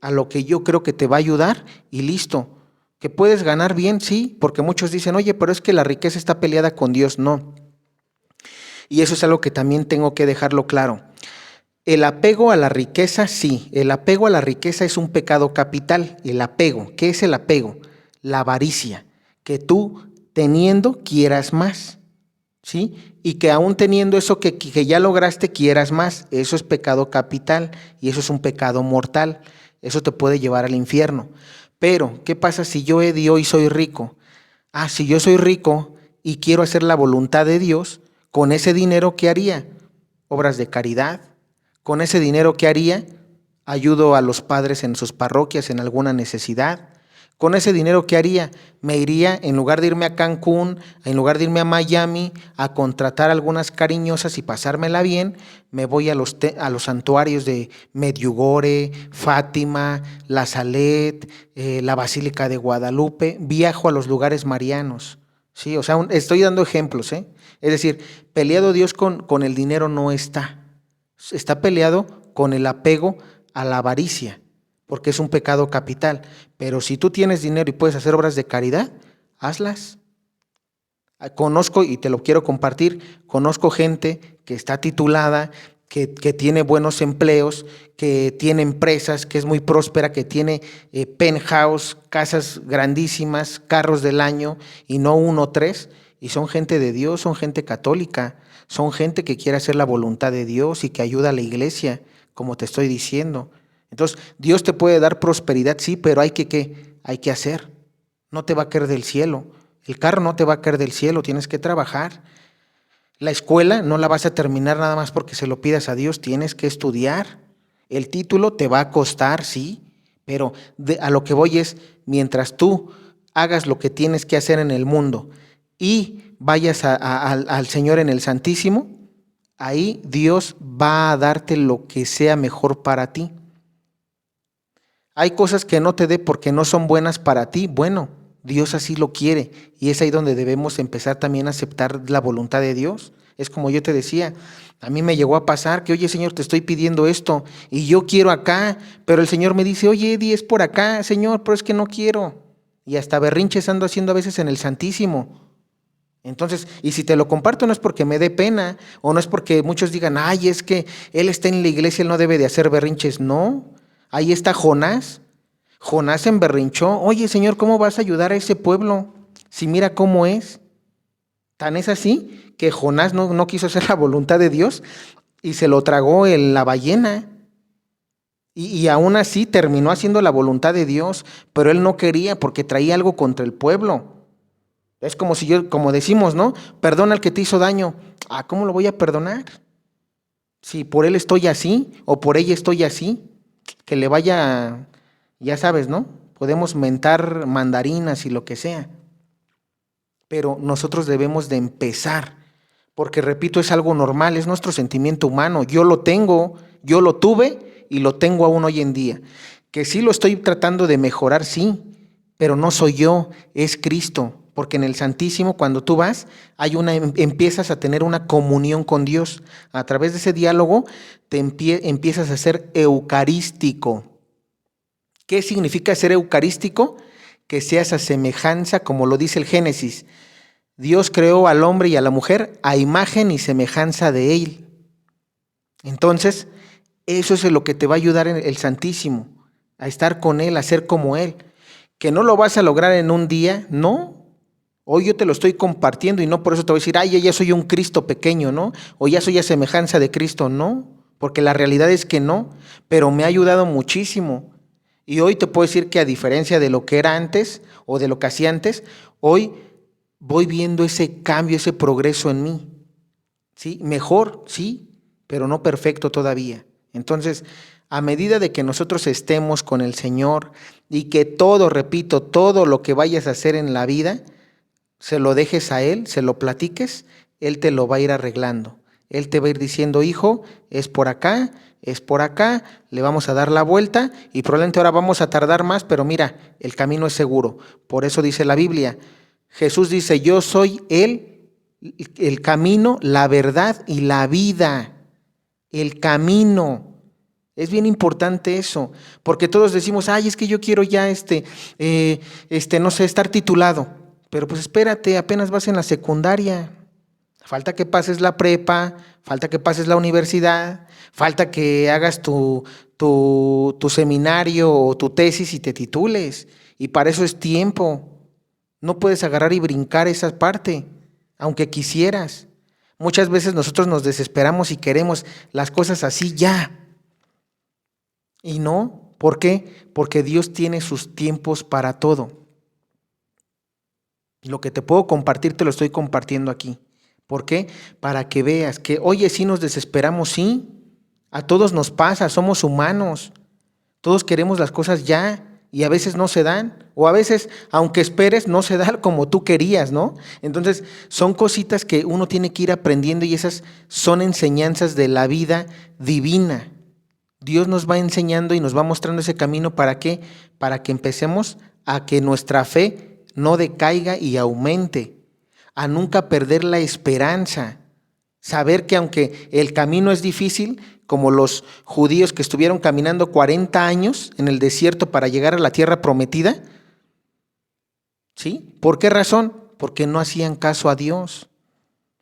a lo que yo creo que te va a ayudar y listo. ¿Que puedes ganar bien? Sí, porque muchos dicen, oye, pero es que la riqueza está peleada con Dios. No. Y eso es algo que también tengo que dejarlo claro. El apego a la riqueza, sí. El apego a la riqueza es un pecado capital. El apego. ¿Qué es el apego? La avaricia. Que tú, teniendo, quieras más. ¿Sí? Y que aún teniendo eso que ya lograste, quieras más. Eso es pecado capital y eso es un pecado mortal. Eso te puede llevar al infierno. Pero, ¿qué pasa si yo, Eddie, hoy soy rico? Si yo soy rico y quiero hacer la voluntad de Dios, con ese dinero, ¿qué haría? Obras de caridad. Con ese dinero, ¿qué haría? Ayudo a los padres en sus parroquias en alguna necesidad. Con ese dinero, ¿qué haría? Me iría, en lugar de irme a Cancún, en lugar de irme a Miami, a contratar algunas cariñosas y pasármela bien, me voy a los santuarios de Medjugorje, Fátima, La Salet, la Basílica de Guadalupe, viajo a los lugares marianos. Sí, o sea, estoy dando ejemplos, ¿eh? Es decir, peleado Dios con el dinero no está. Está peleado con el apego a la avaricia, porque es un pecado capital. Pero si tú tienes dinero y puedes hacer obras de caridad, hazlas. Conozco, y te lo quiero compartir, conozco gente que está titulada, que tiene buenos empleos, que tiene empresas, que es muy próspera, que tiene penthouse, casas grandísimas, carros del año, y no 1 o 3, y son gente de Dios, son gente católica, son gente que quiere hacer la voluntad de Dios y que ayuda a la iglesia, como te estoy diciendo. Entonces, Dios te puede dar prosperidad, sí, pero hay que hacer. No te va a caer del cielo. El carro no te va a caer del cielo, tienes que trabajar. La escuela no la vas a terminar nada más porque se lo pidas a Dios, tienes que estudiar. El título te va a costar, sí, pero a lo que voy es, mientras tú hagas lo que tienes que hacer en el mundo y vayas al Señor en el Santísimo, ahí Dios va a darte lo que sea mejor para ti. Hay cosas que no te dé porque no son buenas para ti. Bueno, Dios así lo quiere y es ahí donde debemos empezar también a aceptar la voluntad de Dios. Es como yo te decía, a mí me llegó a pasar que, oye, Señor, te estoy pidiendo esto y yo quiero acá, pero el Señor me dice, oye, Eddie, es por acá, Señor, pero es que no quiero. Y hasta berrinches ando haciendo a veces en el Santísimo. Entonces, y si te lo comparto no es porque me dé pena o no es porque muchos digan, ay, es que él está en la iglesia, él no debe de hacer berrinches. No, ahí está Jonás. Jonás se emberrinchó, oye, Señor, ¿cómo vas a ayudar a ese pueblo? Si mira cómo es. Tan es así que Jonás no quiso hacer la voluntad de Dios y se lo tragó la ballena. Y aún así terminó haciendo la voluntad de Dios, pero él no quería porque traía algo contra el pueblo. Es como si como decimos, ¿no? Perdona al que te hizo daño. Ah, ¿cómo lo voy a perdonar? Si por él estoy así o por ella estoy así, que le vaya, ya sabes, ¿no? Podemos mentar mandarinas y lo que sea. Pero nosotros debemos de empezar, porque repito, es algo normal, es nuestro sentimiento humano. Yo lo tengo, yo lo tuve y lo tengo aún hoy en día. Que sí lo estoy tratando de mejorar, sí, pero no soy yo, es Cristo. Porque en el Santísimo, cuando tú vas, empiezas a tener una comunión con Dios. A través de ese diálogo empiezas a ser eucarístico. ¿Qué significa ser eucarístico? Que seas a semejanza, como lo dice el Génesis. Dios creó al hombre y a la mujer a imagen y semejanza de él. Entonces, eso es lo que te va a ayudar en el Santísimo, a estar con él, a ser como él. Que no lo vas a lograr en un día, no. Hoy yo te lo estoy compartiendo y no por eso te voy a decir, ay, ya soy un Cristo pequeño, ¿no? O ya soy a semejanza de Cristo, no. Porque la realidad es que no, pero me ha ayudado muchísimo. Y hoy te puedo decir que a diferencia de lo que era antes o de lo que hacía antes, hoy voy viendo ese cambio, ese progreso en mí. ¿Sí? Mejor, sí, pero no perfecto todavía. Entonces, a medida de que nosotros estemos con el Señor y que todo, repito, todo lo que vayas a hacer en la vida, se lo dejes a Él, se lo platiques, Él te lo va a ir arreglando. Él te va a ir diciendo, hijo, es por acá, le vamos a dar la vuelta y probablemente ahora vamos a tardar más, pero mira, el camino es seguro. Por eso dice la Biblia, Jesús dice, yo soy el camino, la verdad y la vida. El camino. Es bien importante eso, porque todos decimos, ay, es que yo quiero ya no sé, estar titulado. Pero pues espérate, apenas vas en la secundaria. Falta que pases la prepa, falta que pases la universidad, falta que hagas tu seminario o tu tesis y te titules. Y para eso es tiempo. No puedes agarrar y brincar esa parte, aunque quisieras. Muchas veces nosotros nos desesperamos y queremos las cosas así ya. Y no, ¿por qué? Porque Dios tiene sus tiempos para todo. Lo que te puedo compartir te lo estoy compartiendo aquí. ¿Por qué? Para que veas que, oye, sí nos desesperamos, sí. A todos nos pasa, somos humanos. Todos queremos las cosas ya y a veces no se dan. O a veces, aunque esperes, no se da como tú querías, ¿no? Entonces, son cositas que uno tiene que ir aprendiendo y esas son enseñanzas de la vida divina. Dios nos va enseñando y nos va mostrando ese camino. ¿Para qué? Para que empecemos a que nuestra fe no decaiga y aumente, a nunca perder la esperanza, saber que aunque el camino es difícil, como los judíos que estuvieron caminando 40 años en el desierto para llegar a la tierra prometida, ¿sí? ¿Por qué razón? Porque no hacían caso a Dios.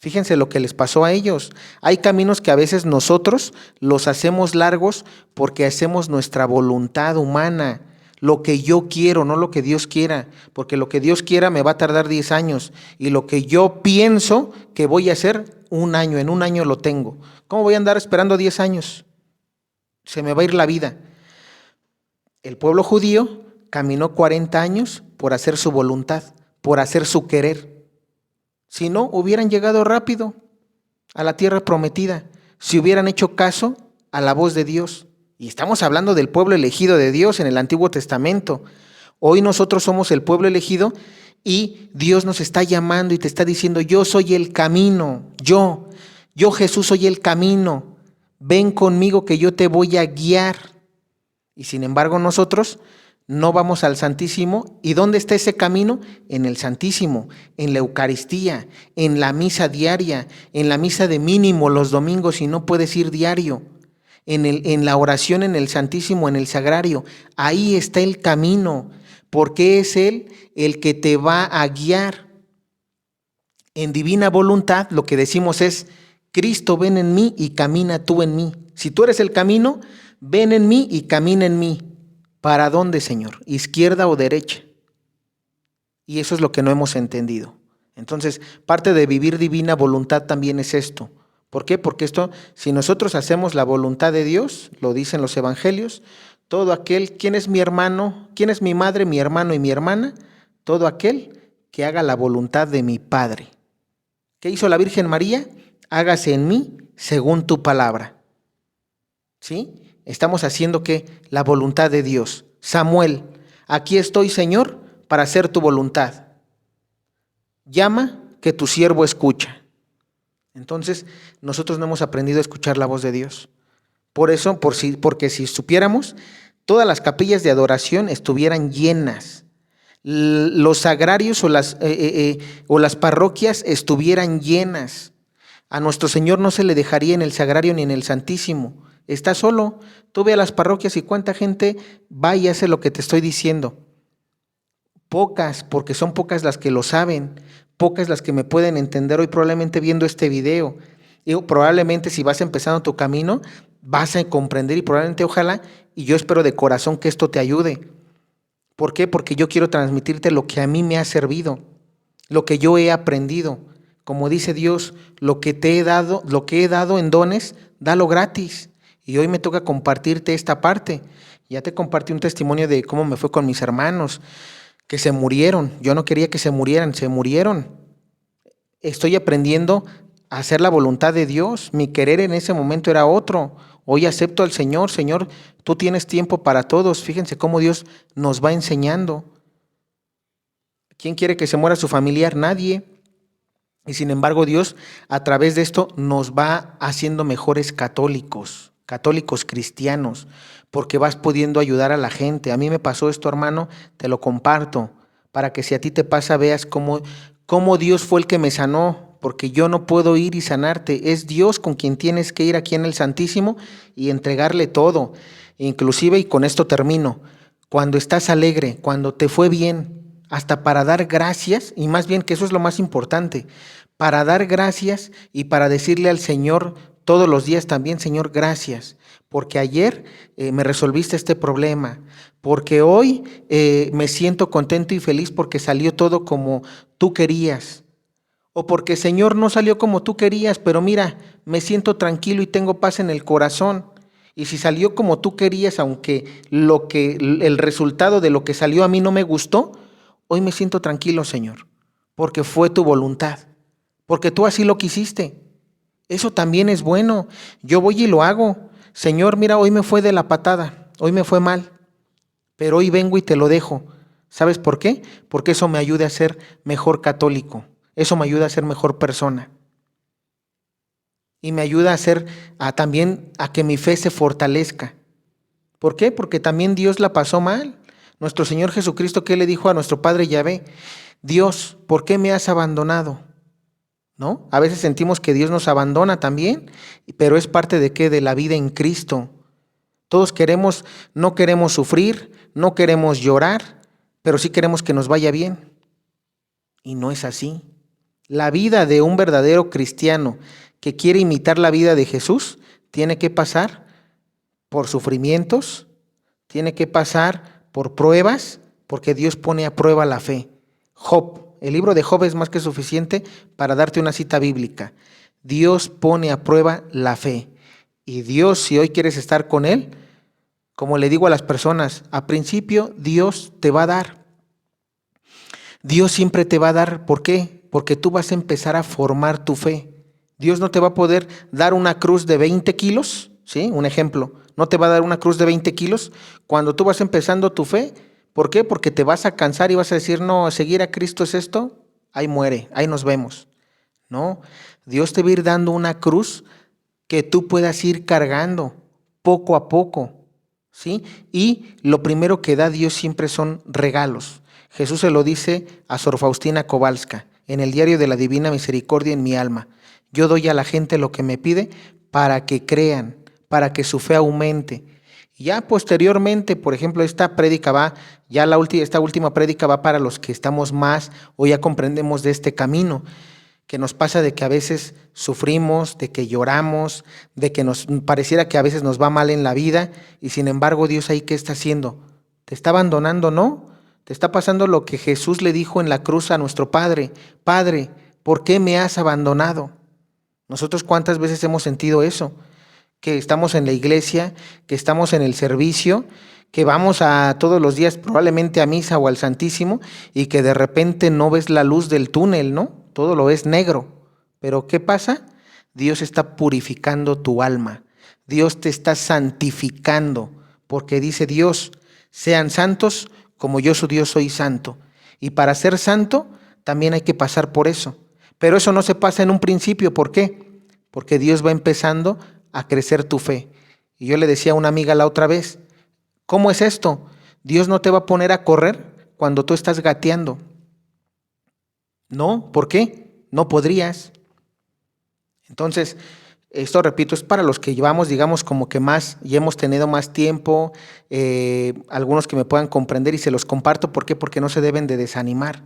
Fíjense lo que les pasó a ellos. Hay caminos que a veces nosotros los hacemos largos porque hacemos nuestra voluntad humana, lo que yo quiero, no lo que Dios quiera, porque lo que Dios quiera me va a tardar 10 años y lo que yo pienso que voy a hacer, 1 año, en 1 año lo tengo. ¿Cómo voy a andar esperando 10 años? Se me va a ir la vida. El pueblo judío caminó 40 años por hacer su voluntad, por hacer su querer. Si no, hubieran llegado rápido a la tierra prometida, si hubieran hecho caso a la voz de Dios. Y estamos hablando del pueblo elegido de Dios en el Antiguo Testamento. Hoy nosotros somos el pueblo elegido y Dios nos está llamando y te está diciendo, yo soy el camino, yo Jesús soy el camino, ven conmigo que yo te voy a guiar. Y sin embargo nosotros no vamos al Santísimo. ¿Y dónde está ese camino? En el Santísimo, en la Eucaristía, en la misa diaria, en la misa de mínimo los domingos si no puedes ir diario, en la oración en el Santísimo, en el Sagrario. Ahí está el camino, porque es Él el que te va a guiar. En divina voluntad lo que decimos es, Cristo ven en mí y camina tú en mí. Si tú eres el camino, ven en mí y camina en mí. ¿Para dónde, Señor? ¿Izquierda o derecha? Y eso es lo que no hemos entendido. Entonces, parte de vivir divina voluntad también es esto. ¿Por qué? Porque esto, si nosotros hacemos la voluntad de Dios, lo dicen los evangelios, todo aquel, ¿quién es mi hermano? ¿Quién es mi madre, mi hermano y mi hermana? Todo aquel que haga la voluntad de mi Padre. ¿Qué hizo la Virgen María? Hágase en mí según tu palabra. ¿Sí? Estamos haciendo ¿qué? La voluntad de Dios. Samuel, aquí estoy, Señor, para hacer tu voluntad. Llama que tu siervo escucha. Entonces, nosotros no hemos aprendido a escuchar la voz de Dios. Por eso, porque si supiéramos, todas las capillas de adoración estuvieran llenas. Los sagrarios o las parroquias estuvieran llenas. A nuestro Señor no se le dejaría en el sagrario ni en el Santísimo. Está solo. Tú ve a las parroquias y cuánta gente va y hace lo que te estoy diciendo. Pocas, porque son pocas las que lo saben, pocas las que me pueden entender hoy probablemente viendo este video. Y probablemente si vas empezando tu camino, vas a comprender y probablemente ojalá, y yo espero de corazón que esto te ayude. ¿Por qué? Porque yo quiero transmitirte lo que a mí me ha servido, lo que yo he aprendido. Como dice Dios, lo que he dado en dones, dalo gratis. Y hoy me toca compartirte esta parte. Ya te compartí un testimonio de cómo me fue con mis hermanos, que se murieron. Yo no quería que se murieron. Estoy aprendiendo a hacer la voluntad de Dios. Mi querer en ese momento era otro. Hoy acepto al Señor. Señor, tú tienes tiempo para todos. Fíjense cómo Dios nos va enseñando. ¿Quién quiere que se muera su familiar? Nadie. Y sin embargo Dios a través de esto nos va haciendo mejores católicos cristianos, porque vas pudiendo ayudar a la gente. A mí me pasó esto, hermano, te lo comparto, para que si a ti te pasa veas cómo Dios fue el que me sanó, porque yo no puedo ir y sanarte. Es Dios con quien tienes que ir aquí en el Santísimo y entregarle todo. Inclusive, y con esto termino, cuando estás alegre, cuando te fue bien, hasta para dar gracias, y más bien que eso es lo más importante, para dar gracias y para decirle al Señor todos los días también, Señor, gracias, porque ayer me resolviste este problema, porque hoy me siento contento y feliz porque salió todo como tú querías, o porque, Señor, no salió como tú querías, pero mira, me siento tranquilo y tengo paz en el corazón. Y si salió como tú querías, aunque el resultado de lo que salió a mí no me gustó, hoy me siento tranquilo, Señor, porque fue tu voluntad, porque tú así lo quisiste. Eso también es bueno. Yo voy y lo hago. Señor, mira, hoy me fue de la patada, hoy me fue mal, pero hoy vengo y te lo dejo. ¿Sabes por qué? Porque eso me ayuda a ser mejor católico, eso me ayuda a ser mejor persona. Y me ayuda también a que mi fe se fortalezca. ¿Por qué? Porque también Dios la pasó mal. Nuestro Señor Jesucristo, ¿qué le dijo a nuestro Padre Yahvé? Dios, ¿por qué me has abandonado? ¿No? A veces sentimos que Dios nos abandona también, pero es parte de ¿qué? De la vida en Cristo. Todos no queremos sufrir, no queremos llorar, pero sí queremos que nos vaya bien. Y no es así. La vida de un verdadero cristiano que quiere imitar la vida de Jesús tiene que pasar por sufrimientos, tiene que pasar por pruebas, porque Dios pone a prueba la fe. Job, el libro de Job es más que suficiente para darte una cita bíblica. Dios pone a prueba la fe. Y Dios, si hoy quieres estar con Él, como le digo a las personas, a principio Dios te va a dar. Dios siempre te va a dar. ¿Por qué? Porque tú vas a empezar a formar tu fe. Dios no te va a poder dar una cruz de 20 kilos, ¿sí? Un ejemplo, no te va a dar una cruz de 20 kilos cuando tú vas empezando tu fe. ¿Por qué? Porque te vas a cansar y vas a decir, no, seguir a Cristo es esto, ahí muere, ahí nos vemos. No, Dios te va a ir dando una cruz que tú puedas ir cargando poco a poco, ¿sí? Y lo primero que da Dios siempre son regalos. Jesús se lo dice a Sor Faustina Kowalska en el Diario de la Divina Misericordia en mi alma. Yo doy a la gente lo que me pide para que crean, para que su fe aumente. Ya posteriormente, por ejemplo, esta prédica va, esta última prédica va para los que estamos más o ya comprendemos de este camino, que nos pasa de que a veces sufrimos, de que lloramos, de que nos pareciera que a veces nos va mal en la vida y sin embargo Dios ahí ¿qué está haciendo? ¿Te está abandonando? No, te está pasando lo que Jesús le dijo en la cruz a nuestro Padre: Padre, ¿por qué me has abandonado? Nosotros ¿cuántas veces hemos sentido eso? Que estamos en la iglesia, que estamos en el servicio, que vamos a todos los días probablemente a misa o al Santísimo y que de repente no ves la luz del túnel, ¿no? Todo lo ves negro. Pero ¿qué pasa? Dios está purificando tu alma. Dios te está santificando, porque dice Dios, sean santos como yo su Dios soy santo. Y para ser santo también hay que pasar por eso. Pero eso no se pasa en un principio. ¿Por qué? Porque Dios va empezando a crecer tu fe. Y yo le decía a una amiga la otra vez, ¿cómo es esto? Dios no te va a poner a correr cuando tú estás gateando. No, ¿por qué? No podrías. Entonces, esto repito, es para los que llevamos, digamos, como que más y hemos tenido más tiempo, algunos que me puedan comprender y se los comparto. ¿Por qué? Porque no se deben de desanimar.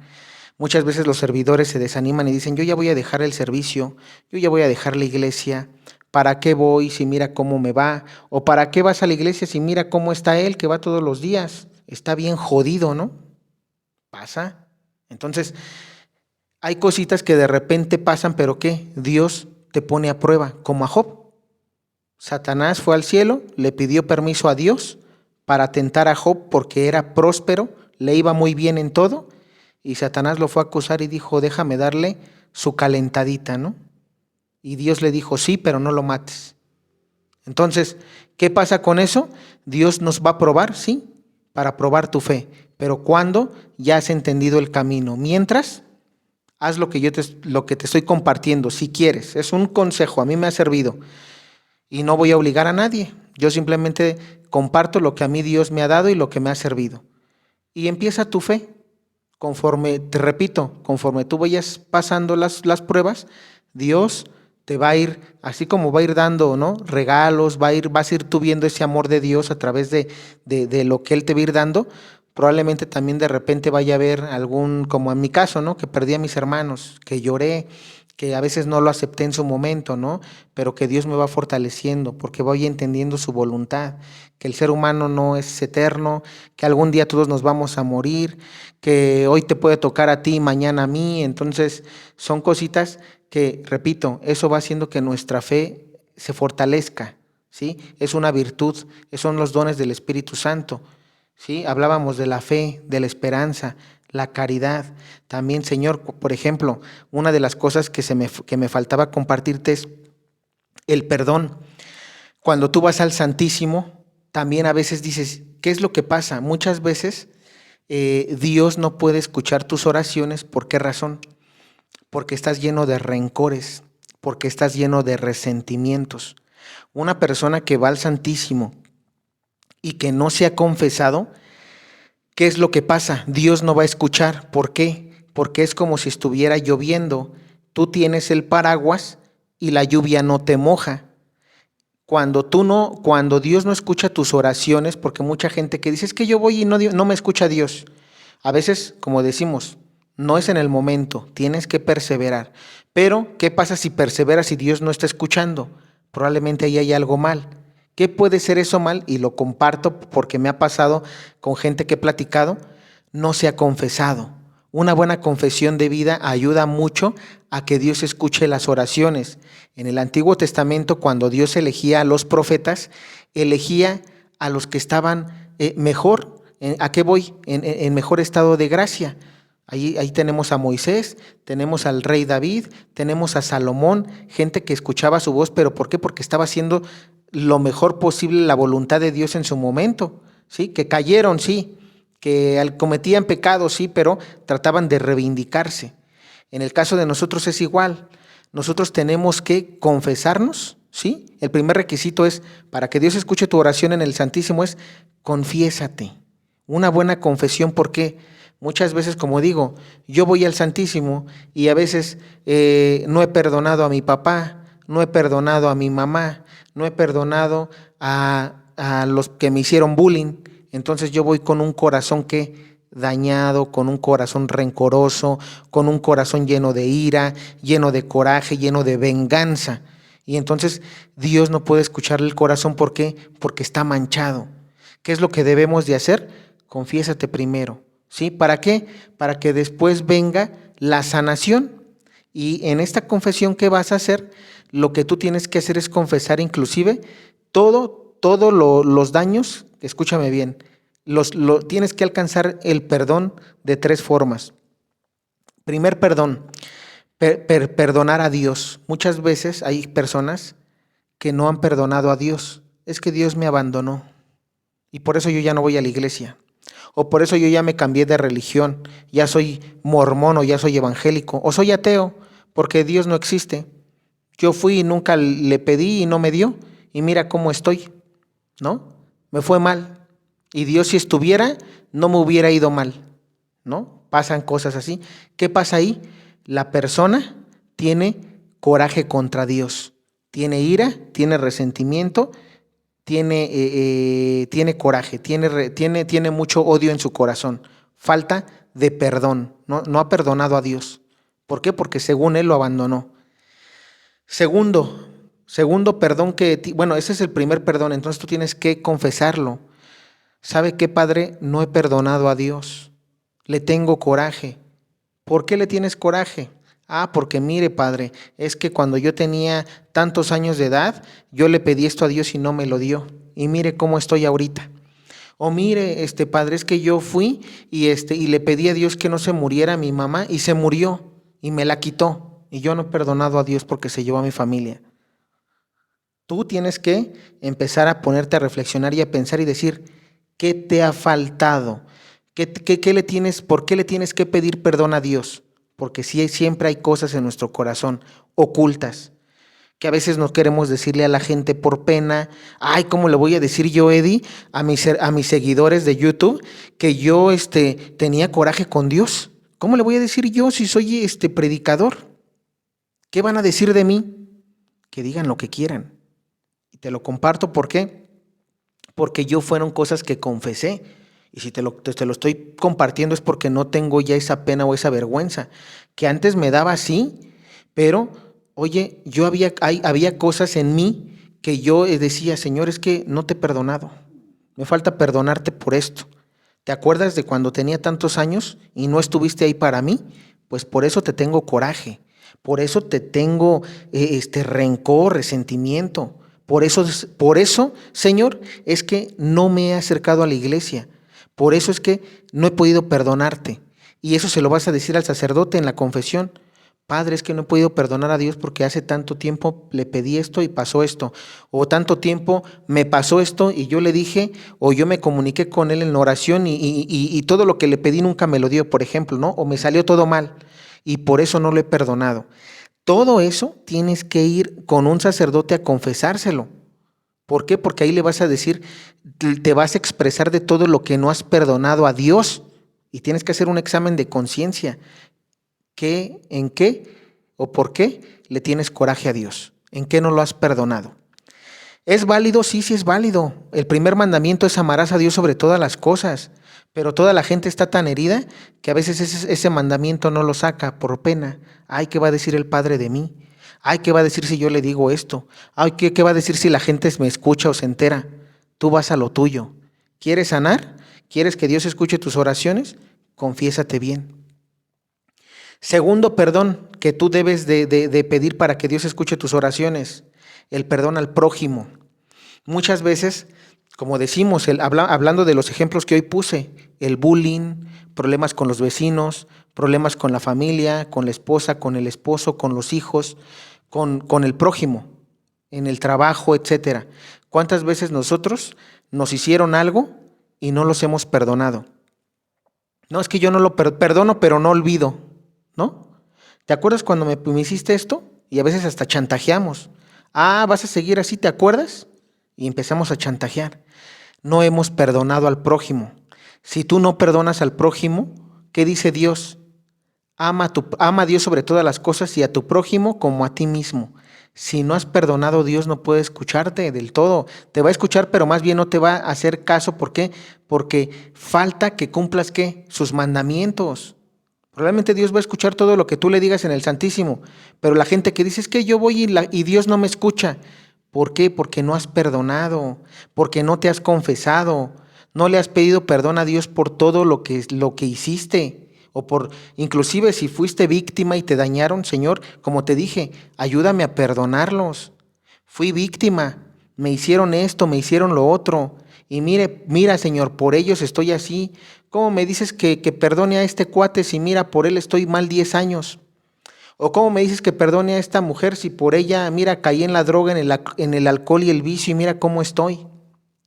Muchas veces los servidores se desaniman y dicen, yo ya voy a dejar el servicio, yo ya voy a dejar la iglesia, ¿para qué voy si mira cómo me va? ¿O para qué vas a la iglesia si mira cómo está él que va todos los días? Está bien jodido, ¿no? Pasa. Entonces, hay cositas que de repente pasan, pero ¿qué? Dios te pone a prueba, como a Job. Satanás fue al cielo, le pidió permiso a Dios para tentar a Job porque era próspero, le iba muy bien en todo, y Satanás lo fue a acusar y dijo, déjame darle su calentadita, ¿no? Y Dios le dijo, sí, pero no lo mates. Entonces, ¿qué pasa con eso? Dios nos va a probar, sí, para probar tu fe, pero cuando ya has entendido el camino. Mientras, haz lo que lo que te estoy compartiendo, si quieres. Es un consejo, a mí me ha servido y no voy a obligar a nadie. Yo simplemente comparto lo que a mí Dios me ha dado y lo que me ha servido. Y empieza tu fe. Conforme, te repito, conforme tú vayas pasando las pruebas, Dios te va a ir, así como va a ir dando, ¿no?, regalos, vas a ir tú viendo ese amor de Dios a través de lo que Él te va a ir dando. Probablemente también de repente vaya a haber algún, como en mi caso, ¿no?, que perdí a mis hermanos, que lloré, que a veces no lo acepté en su momento, ¿no?, pero que Dios me va fortaleciendo porque voy entendiendo su voluntad, que el ser humano no es eterno, que algún día todos nos vamos a morir, que hoy te puede tocar a ti y mañana a mí. Entonces son cositas que, repito, eso va haciendo que nuestra fe se fortalezca, ¿sí? Es una virtud, son los dones del Espíritu Santo, ¿sí? Hablábamos de la fe, de la esperanza, la caridad. También, Señor, por ejemplo, una de las cosas que me faltaba compartirte es el perdón. Cuando tú vas al Santísimo, también a veces dices, ¿qué es lo que pasa? Muchas veces Dios no puede escuchar tus oraciones. ¿Por qué razón? Porque estás lleno de rencores, porque estás lleno de resentimientos. Una persona que va al Santísimo y que no se ha confesado, ¿qué es lo que pasa? Dios no va a escuchar. ¿Por qué? Porque es como si estuviera lloviendo. Tú tienes el paraguas y la lluvia no te moja. Cuando Dios no escucha tus oraciones, porque mucha gente que dice, es que yo voy y no me escucha Dios. A veces, como decimos, no es en el momento, tienes que perseverar. Pero, ¿qué pasa si perseveras y Dios no está escuchando? Probablemente ahí hay algo mal. ¿Qué puede ser eso mal? Y lo comparto porque me ha pasado con gente que he platicado, no se ha confesado. Una buena confesión de vida ayuda mucho a que Dios escuche las oraciones. En el Antiguo Testamento, cuando Dios elegía a los profetas, elegía a los que estaban mejor. ¿A qué voy? En mejor estado de gracia. Ahí tenemos a Moisés, tenemos al rey David, tenemos a Salomón, gente que escuchaba su voz, pero ¿por qué? Porque estaba haciendo lo mejor posible la voluntad de Dios en su momento, ¿sí? Que cayeron, sí, que cometían pecados, sí, pero trataban de reivindicarse. En el caso de nosotros es igual. Nosotros tenemos que confesarnos, ¿sí? El primer requisito es, para que Dios escuche tu oración en el Santísimo, es confiésate. Una buena confesión, ¿por qué? Muchas veces, como digo, yo voy al Santísimo y a veces no he perdonado a mi papá, no he perdonado a mi mamá, no he perdonado a los que me hicieron bullying. Entonces yo voy con un corazón que dañado, con un corazón rencoroso, con un corazón lleno de ira, lleno de coraje, lleno de venganza. Y entonces Dios no puede escucharle el corazón. ¿Por qué? Porque está manchado. ¿Qué es lo que debemos de hacer? Confiésate primero. ¿Sí? ¿Para qué? Para que después venga la sanación. Y en esta confesión que vas a hacer, lo que tú tienes que hacer es confesar inclusive todos los daños, escúchame bien, tienes que alcanzar el perdón de 3 formas. Primer perdón, perdonar a Dios. Muchas veces hay personas que no han perdonado a Dios. Es que Dios me abandonó y por eso yo ya no voy a la iglesia. O por eso yo ya me cambié de religión, ya soy mormón o ya soy evangélico, o soy ateo, porque Dios no existe. Yo fui y nunca le pedí y no me dio, y mira cómo estoy, ¿no? Me fue mal. Y Dios, si estuviera, no me hubiera ido mal, ¿no? Pasan cosas así. ¿Qué pasa ahí? La persona tiene coraje contra Dios, tiene ira, tiene resentimiento, tiene coraje, tiene mucho odio en su corazón, falta de perdón, no ha perdonado a Dios. ¿Por qué? Porque según él lo abandonó. Segundo perdón bueno, ese es el primer perdón, entonces tú tienes que confesarlo. ¿Sabe qué, Padre? No he perdonado a Dios, le tengo coraje. ¿Por qué le tienes coraje? Porque mire, Padre, es que cuando yo tenía tantos años de edad, yo le pedí esto a Dios y no me lo dio. Y mire cómo estoy ahorita. O mire, Padre, es que yo fui y le pedí a Dios que no se muriera mi mamá y se murió y me la quitó. Y yo no he perdonado a Dios porque se llevó a mi familia. Tú tienes que empezar a ponerte a reflexionar y a pensar y decir, ¿qué te ha faltado? ¿Por qué le tienes que pedir perdón a Dios? Porque siempre hay cosas en nuestro corazón ocultas, que a veces no queremos decirle a la gente por pena. Ay, ¿cómo le voy a decir yo, Eddie, a mis seguidores de YouTube que yo tenía coraje con Dios? ¿Cómo le voy a decir yo si soy predicador? ¿Qué van a decir de mí? Que digan lo que quieran. Y te lo comparto, ¿por qué? Porque fueron cosas que confesé. Y si te lo estoy compartiendo es porque no tengo ya esa pena o esa vergüenza, que antes me daba así, pero, oye, había cosas en mí que yo decía, Señor, es que no te he perdonado, me falta perdonarte por esto. ¿Te acuerdas de cuando tenía tantos años y no estuviste ahí para mí? Pues por eso te tengo coraje, por eso te tengo rencor, resentimiento. Por eso, Señor, es que no me he acercado a la iglesia. Por eso es que no he podido perdonarte. Y eso se lo vas a decir al sacerdote en la confesión. Padre, es que no he podido perdonar a Dios porque hace tanto tiempo le pedí esto y pasó esto. O tanto tiempo me pasó esto y yo le dije, o yo me comuniqué con él en la oración y todo lo que le pedí nunca me lo dio, por ejemplo, ¿no? O me salió todo mal y por eso no lo he perdonado. Todo eso tienes que ir con un sacerdote a confesárselo. ¿Por qué? Porque ahí le vas a decir, te vas a expresar de todo lo que no has perdonado a Dios y tienes que hacer un examen de conciencia. ¿En qué o por qué le tienes coraje a Dios? ¿En qué no lo has perdonado? ¿Es válido? Sí es válido. El primer mandamiento es amarás a Dios sobre todas las cosas. Pero toda la gente está tan herida que a veces ese mandamiento no lo saca por pena. Ay, ¿qué va a decir el Padre de mí? Ay, ¿qué va a decir si yo le digo esto? Ay, ¿qué va a decir si la gente me escucha o se entera? Tú vas a lo tuyo. ¿Quieres sanar? ¿Quieres que Dios escuche tus oraciones? Confiésate bien. Segundo perdón que tú debes de pedir para que Dios escuche tus oraciones, el perdón al prójimo. Muchas veces, como decimos, hablando de los ejemplos que hoy puse, el bullying, problemas con los vecinos, problemas con la familia, con la esposa, con el esposo, con los hijos, con el prójimo, en el trabajo, etcétera. ¿Cuántas veces nosotros nos hicieron algo y no los hemos perdonado? No, es que yo no lo perdono, pero no olvido, ¿no? ¿Te acuerdas cuando me hiciste esto? Y a veces hasta chantajeamos. Ah, ¿vas a seguir así? ¿Te acuerdas? Y empezamos a chantajear. No hemos perdonado al prójimo. Si tú no perdonas al prójimo, ¿qué dice Dios? Ama a Dios sobre todas las cosas y a tu prójimo como a ti mismo. Si no has perdonado, Dios no puede escucharte del todo. Te va a escuchar, pero más bien no te va a hacer caso. ¿Por qué? Porque falta que cumplas, ¿qué? Sus mandamientos. Probablemente Dios va a escuchar todo lo que tú le digas en el Santísimo, pero la gente que dice es que yo voy y Dios no me escucha. ¿Por qué? Porque no has perdonado, porque no te has confesado, no le has pedido perdón a Dios por todo lo que hiciste. O por, inclusive si fuiste víctima y te dañaron, Señor, como te dije, ayúdame a perdonarlos. Fui víctima, me hicieron esto, me hicieron lo otro. Y mira, Señor, por ellos estoy así. ¿Cómo me dices que perdone a este cuate si mira, por él estoy mal 10 años? ¿O cómo me dices que perdone a esta mujer si por ella, mira, caí en la droga, en el alcohol y el vicio y mira cómo estoy?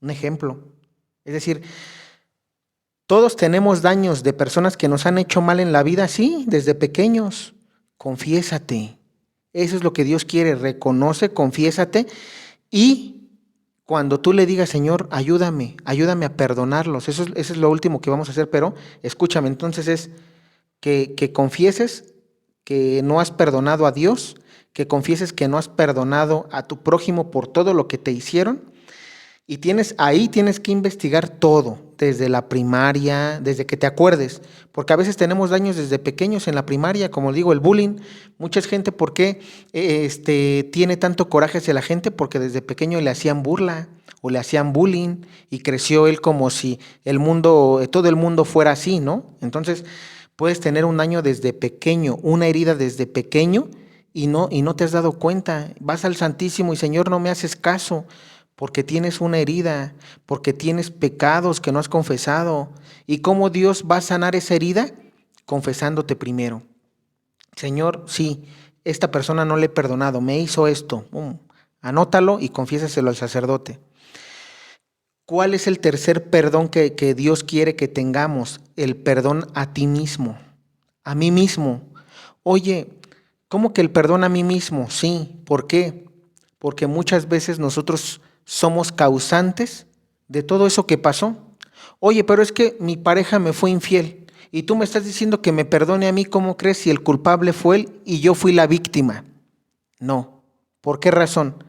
Un ejemplo. Es decir, todos tenemos daños de personas que nos han hecho mal en la vida, sí, desde pequeños. Confiésate. Eso es lo que Dios quiere. Reconoce, confiésate y cuando tú le digas, Señor, ayúdame a perdonarlos. Eso es lo último que vamos a hacer, pero escúchame, entonces es que confieses que no has perdonado a Dios, que confieses que no has perdonado a tu prójimo por todo lo que te hicieron. Y tienes que investigar todo, desde la primaria, desde que te acuerdes, porque a veces tenemos daños desde pequeños en la primaria, como digo, el bullying. Mucha gente, ¿por qué tiene tanto coraje hacia la gente? Porque desde pequeño le hacían burla o le hacían bullying y creció él como si todo el mundo fuera así, ¿no? Entonces, puedes tener un daño desde pequeño, una herida desde pequeño y no te has dado cuenta. Vas al Santísimo y Señor, no me haces caso. Porque tienes una herida, porque tienes pecados que no has confesado. ¿Y cómo Dios va a sanar esa herida? Confesándote primero. Señor, sí, esta persona no le he perdonado, me hizo esto. Anótalo y confiésaselo al sacerdote. ¿Cuál es el tercer perdón que Dios quiere que tengamos? El perdón a ti mismo, a mí mismo. Oye, ¿cómo que el perdón a mí mismo? Sí, ¿por qué? Porque muchas veces nosotros somos causantes de todo eso que pasó. Oye, pero es que mi pareja me fue infiel y tú me estás diciendo que me perdone a mí, ¿cómo crees si el culpable fue él y yo fui la víctima? No. ¿Por qué razón?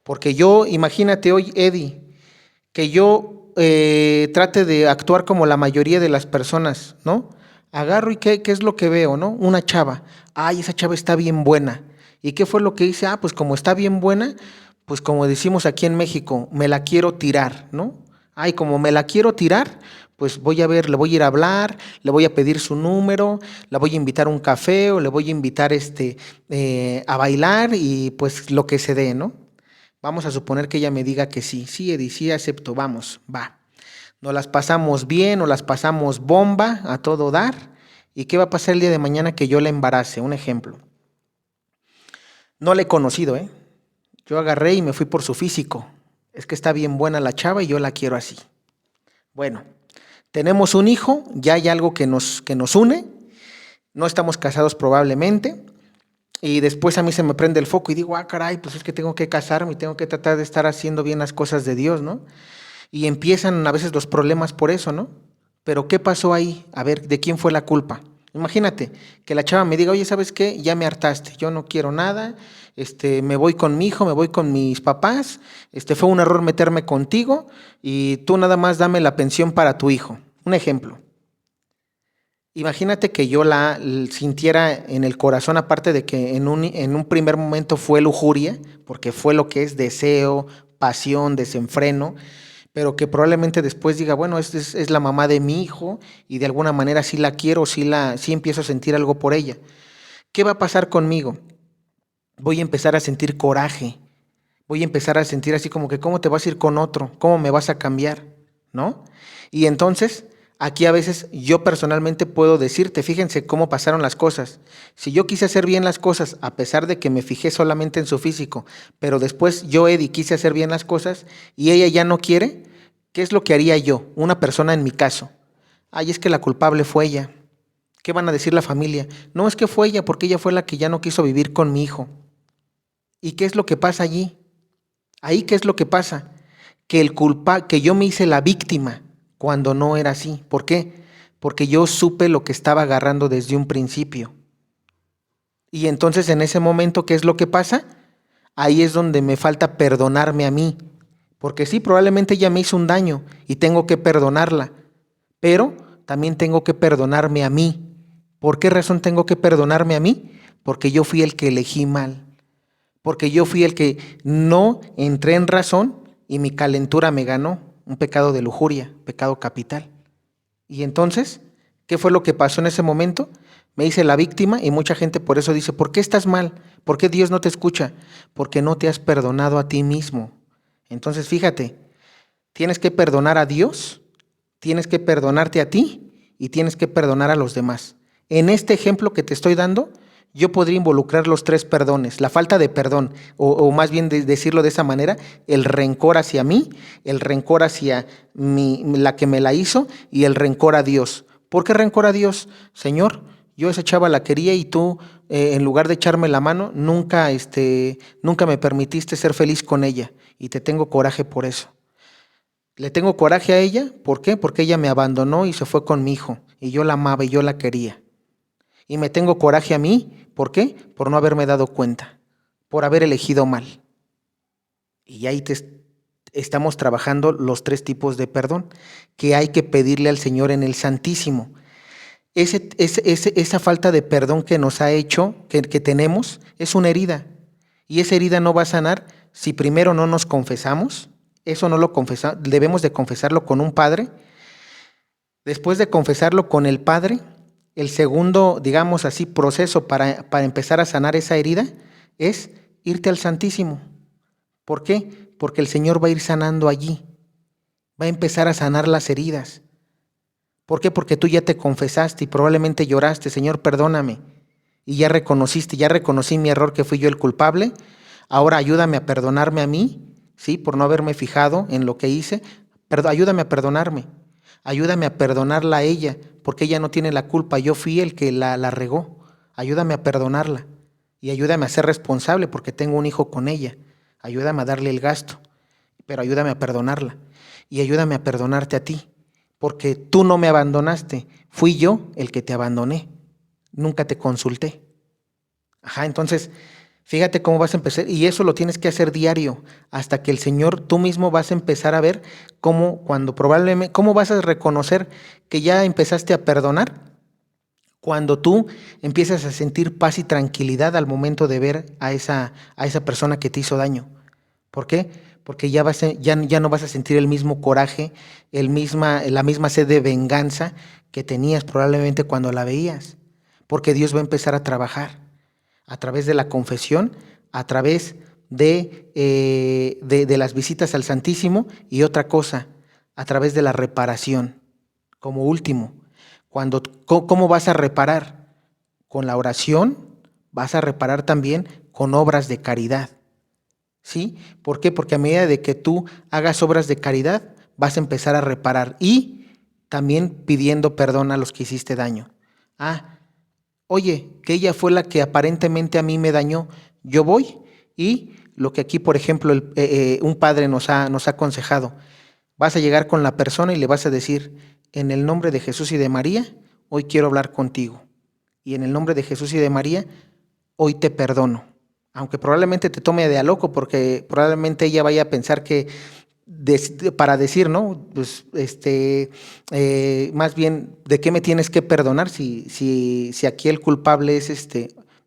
Porque imagínate hoy, Eddie, que yo trate de actuar como la mayoría de las personas, ¿no? Agarro y ¿qué es lo que veo, no? Una chava. Ay, esa chava está bien buena. ¿Y qué fue lo que hice? Pues como está bien buena, pues como decimos aquí en México, me la quiero tirar, ¿no? Ay, como me la quiero tirar, pues voy a ver, le voy a ir a hablar, le voy a pedir su número, la voy a invitar a un café o le voy a invitar a bailar y pues lo que se dé, ¿no? Vamos a suponer que ella me diga que sí, Eddie, sí acepto, vamos, va. Nos las pasamos bien, nos las pasamos bomba a todo dar. ¿Y qué va a pasar el día de mañana que yo la embarace? Un ejemplo. No la he conocido, ¿eh? Yo agarré y me fui por su físico. Es que está bien buena la chava y yo la quiero así. Bueno, tenemos un hijo, ya hay algo que nos une. No estamos casados probablemente. Y después a mí se me prende el foco y digo, caray, pues es que tengo que casarme y tengo que tratar de estar haciendo bien las cosas de Dios, ¿no? Y empiezan a veces los problemas por eso, ¿no? Pero ¿qué pasó ahí? A ver, ¿de quién fue la culpa? Imagínate que la chava me diga, oye, ¿sabes qué? Ya me hartaste, yo no quiero nada, me voy con mi hijo, me voy con mis papás, fue un error meterme contigo y tú nada más dame la pensión para tu hijo. Un ejemplo. Imagínate que yo la sintiera en el corazón, aparte de que en un primer momento fue lujuria, porque fue lo que es deseo, pasión, desenfreno, pero que probablemente después diga, bueno, es la mamá de mi hijo y de alguna manera sí la quiero, sí empiezo a sentir algo por ella. ¿Qué va a pasar conmigo? Voy a empezar a sentir coraje, voy a empezar a sentir así como que ¿cómo te vas a ir con otro? ¿Cómo me vas a cambiar? ¿No? Y entonces, aquí a veces yo personalmente puedo decirte, fíjense cómo pasaron las cosas. Si yo quise hacer bien las cosas, a pesar de que me fijé solamente en su físico, pero después yo, Eddie, quise hacer bien las cosas y ella ya no quiere, ¿qué es lo que haría yo? Una persona en mi caso. Ay, es que la culpable fue ella. ¿Qué van a decir la familia? No, es que fue ella porque ella fue la que ya no quiso vivir con mi hijo. ¿Y qué es lo que pasa allí? Ahí, ¿qué es lo que pasa? Que yo me hice la víctima cuando no era así. ¿Por qué? Porque yo supe lo que estaba agarrando desde un principio. Y entonces en ese momento, ¿qué es lo que pasa? Ahí es donde me falta perdonarme a mí. Porque sí, probablemente ella me hizo un daño y tengo que perdonarla. Pero también tengo que perdonarme a mí. ¿Por qué razón tengo que perdonarme a mí? Porque yo fui el que elegí mal. Porque yo fui el que no entré en razón y mi calentura me ganó. Un pecado de lujuria, pecado capital. Y entonces, ¿qué fue lo que pasó en ese momento? Me hice la víctima y mucha gente por eso dice, ¿por qué estás mal? ¿Por qué Dios no te escucha? Porque no te has perdonado a ti mismo. Entonces, fíjate, tienes que perdonar a Dios, tienes que perdonarte a ti y tienes que perdonar a los demás. En este ejemplo que te estoy dando, yo podría involucrar los tres perdones, la falta de perdón, o más bien decirlo de esa manera, el rencor hacia mí, el rencor hacia la que me la hizo y el rencor a Dios. ¿Por qué rencor a Dios? Señor, yo a esa chava la quería y tú, en lugar de echarme la mano, nunca me permitiste ser feliz con ella y te tengo coraje por eso. Le tengo coraje a ella, ¿por qué? Porque ella me abandonó y se fue con mi hijo y yo la amaba y yo la quería. Y me tengo coraje a mí, ¿por qué? Por no haberme dado cuenta, por haber elegido mal. Y ahí estamos trabajando los tres tipos de perdón que hay que pedirle al Señor en el Santísimo. Esa falta de perdón que nos ha hecho, que tenemos, es una herida. Y esa herida no va a sanar si primero no nos confesamos. Eso no lo confesamos, debemos de confesarlo con un padre. Después de confesarlo con el padre, el segundo, digamos así, proceso para empezar a sanar esa herida es irte al Santísimo. ¿Por qué? Porque el Señor va a ir sanando allí. Va a empezar a sanar las heridas. ¿Por qué? Porque tú ya te confesaste y probablemente lloraste, Señor, perdóname. Y ya reconocí mi error, que fui yo el culpable. Ahora ayúdame a perdonarme a mí, ¿sí? Por no haberme fijado en lo que hice. Ayúdame a perdonarme. Ayúdame a perdonarla a ella, porque ella no tiene la culpa. Yo fui el que la regó. Ayúdame a perdonarla. Y ayúdame a ser responsable porque tengo un hijo con ella. Ayúdame a darle el gasto, pero ayúdame a perdonarla. Y ayúdame a perdonarte a ti, porque tú no me abandonaste. Fui yo el que te abandoné. Nunca te consulté. Entonces, fíjate cómo vas a empezar, y eso lo tienes que hacer diario, hasta que el Señor, tú mismo vas a empezar a ver cómo vas a reconocer que ya empezaste a perdonar, cuando tú empiezas a sentir paz y tranquilidad al momento de ver a esa persona que te hizo daño. ¿Por qué? Porque ya no vas a sentir el mismo coraje, la misma sed de venganza que tenías probablemente cuando la veías. Porque Dios va a empezar a trabajar a través de la confesión, a través de las visitas al Santísimo, y otra cosa, a través de la reparación. Como último, ¿cómo vas a reparar? Con la oración. Vas a reparar también con obras de caridad. ¿Sí? ¿Por qué? Porque a medida de que tú hagas obras de caridad, vas a empezar a reparar y también pidiendo perdón a los que hiciste daño. Oye, que ella fue la que aparentemente a mí me dañó. Yo voy y lo que aquí, por ejemplo, un padre nos ha aconsejado, vas a llegar con la persona y le vas a decir, en el nombre de Jesús y de María, hoy quiero hablar contigo. Y en el nombre de Jesús y de María, hoy te perdono. Aunque probablemente te tome de a loco, porque probablemente ella vaya a pensar que para decir, ¿no? Pues, más bien, ¿de qué me tienes que perdonar si aquí el culpable es,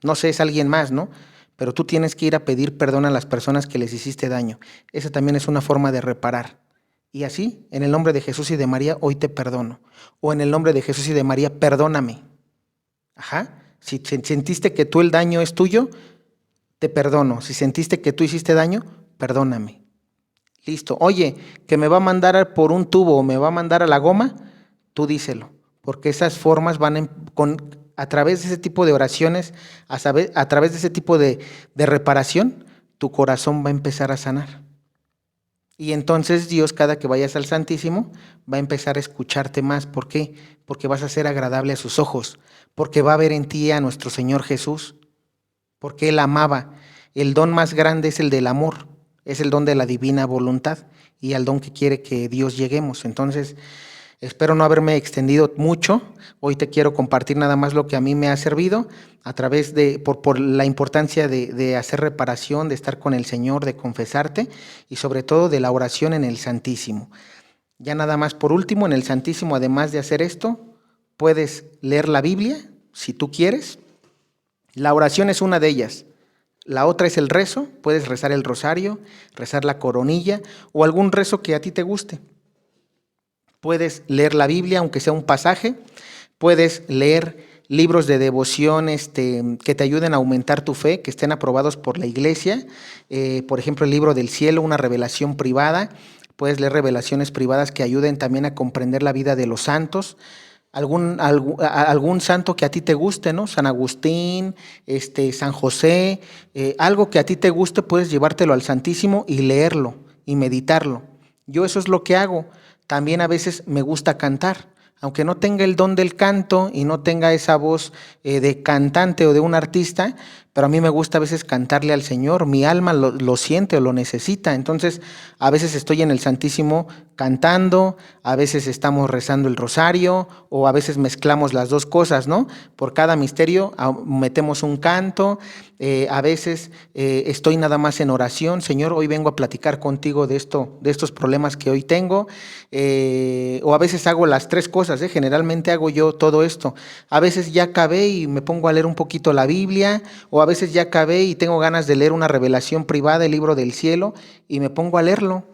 no sé, es alguien más, ¿no? Pero tú tienes que ir a pedir perdón a las personas que les hiciste daño. Esa también es una forma de reparar. Y así, en el nombre de Jesús y de María, hoy te perdono. O en el nombre de Jesús y de María, perdóname. Ajá. Si sentiste que tú el daño es tuyo, te perdono. Si sentiste que tú hiciste daño, perdóname. Listo. Oye, que me va a mandar por un tubo o me va a mandar a la goma, tú díselo. Porque esas formas van a través de ese tipo de oraciones, a través de ese tipo de reparación, tu corazón va a empezar a sanar. Y entonces Dios, cada que vayas al Santísimo, va a empezar a escucharte más. ¿Por qué? Porque vas a ser agradable a sus ojos, porque va a ver en ti a nuestro Señor Jesús, porque Él amaba. El don más grande es el del amor, es el don de la divina voluntad y al don que quiere que Dios lleguemos. Entonces, espero no haberme extendido mucho. Hoy te quiero compartir nada más lo que a mí me ha servido a través por la importancia de hacer reparación, de estar con el Señor, de confesarte y sobre todo de la oración en el Santísimo. Ya nada más por último, en el Santísimo, además de hacer esto, puedes leer la Biblia si tú quieres. La oración es una de ellas. La otra es el rezo. Puedes rezar el rosario, rezar la coronilla o algún rezo que a ti te guste. Puedes leer la Biblia, aunque sea un pasaje. Puedes leer libros de devoción que te ayuden a aumentar tu fe, que estén aprobados por la iglesia. Por ejemplo, el libro del cielo, una revelación privada. Puedes leer revelaciones privadas que ayuden también a comprender la vida de los santos. Algún santo que a ti te guste, ¿no? San Agustín, San José, algo que a ti te guste, puedes llevártelo al Santísimo y leerlo y meditarlo. Yo eso es lo que hago. También a veces me gusta cantar. Aunque no tenga el don del canto y no tenga esa voz de cantante o de un artista, pero a mí me gusta a veces cantarle al Señor, mi alma lo siente o lo necesita. Entonces, a veces estoy en el Santísimo cantando, a veces estamos rezando el rosario o a veces mezclamos las dos cosas, ¿no? Por cada misterio metemos un canto, a veces estoy nada más en oración. Señor, hoy vengo a platicar contigo de estos problemas que hoy tengo, o a veces hago las tres cosas, generalmente hago yo todo esto. A veces ya acabé y me pongo a leer un poquito la Biblia, o a veces ya acabé y tengo ganas de leer una revelación privada, el libro del cielo, y me pongo a leerlo.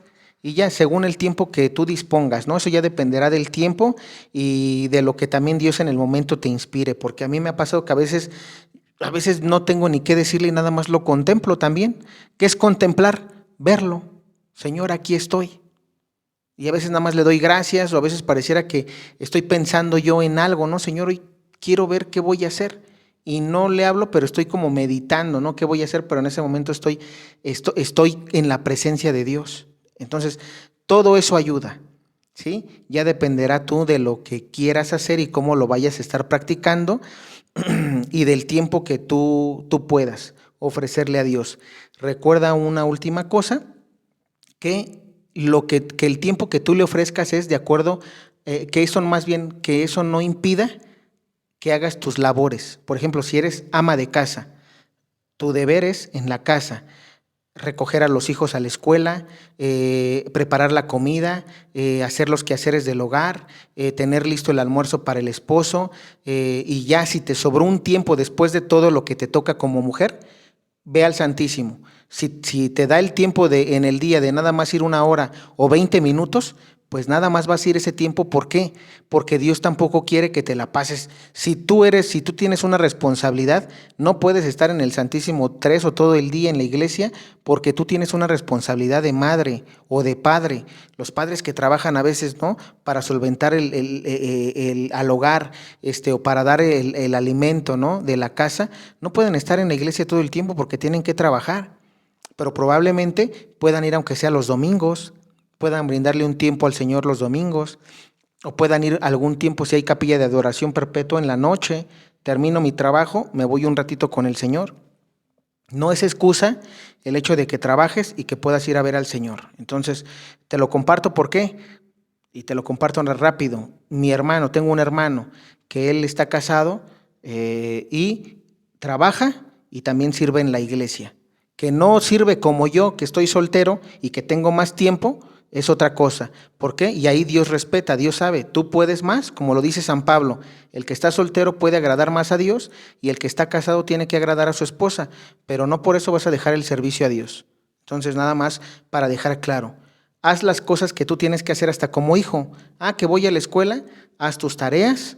Y ya, según el tiempo que tú dispongas, ¿no? Eso ya dependerá del tiempo y de lo que también Dios en el momento te inspire, porque a mí me ha pasado que a veces no tengo ni qué decirle y nada más lo contemplo también. ¿Qué es contemplar? Verlo. Señor, aquí estoy. Y a veces nada más le doy gracias, o a veces pareciera que estoy pensando yo en algo, ¿no? Señor, hoy quiero ver qué voy a hacer. Y no le hablo, pero estoy como meditando, ¿no? ¿Qué voy a hacer? Pero en ese momento estoy en la presencia de Dios. Entonces, todo eso ayuda, ¿sí? Ya dependerá tú de lo que quieras hacer y cómo lo vayas a estar practicando y del tiempo que tú puedas ofrecerle a Dios. Recuerda una última cosa, que el tiempo que tú le ofrezcas es de acuerdo, que eso más bien, que eso no impida que hagas tus labores. Por ejemplo, si eres ama de casa, tu deber es en la casa recoger a los hijos a la escuela, preparar la comida, hacer los quehaceres del hogar, tener listo el almuerzo para el esposo, y ya si te sobró un tiempo después de todo lo que te toca como mujer, ve al Santísimo. Si te da el tiempo en el día de nada más ir 1 hora o 20 minutos, pues nada más vas a ir ese tiempo. ¿Por qué? Porque Dios tampoco quiere que te la pases. Si tú tienes una responsabilidad, no puedes estar en el Santísimo 3 o todo el día en la iglesia, porque tú tienes una responsabilidad de madre o de padre. Los padres que trabajan a veces, ¿no? Para solventar al hogar, o para dar el alimento, ¿no? De la casa, no pueden estar en la iglesia todo el tiempo porque tienen que trabajar. Pero probablemente puedan ir aunque sea los domingos, puedan brindarle un tiempo al Señor los domingos, o puedan ir algún tiempo si hay capilla de adoración perpetua en la noche. Termino mi trabajo, me voy un ratito con el Señor. No es excusa el hecho de que trabajes y que puedas ir a ver al Señor. Entonces, te lo comparto. ¿Por qué? Y te lo comparto rápido. Tengo un hermano que él está casado, y trabaja y también sirve en la iglesia. Que no sirve como yo, que estoy soltero y que tengo más tiempo, es otra cosa. ¿Por qué? Y ahí Dios respeta, Dios sabe, tú puedes más, como lo dice San Pablo, el que está soltero puede agradar más a Dios y el que está casado tiene que agradar a su esposa, pero no por eso vas a dejar el servicio a Dios. Entonces, nada más para dejar claro, haz las cosas que tú tienes que hacer hasta como hijo. Que voy a la escuela, haz tus tareas,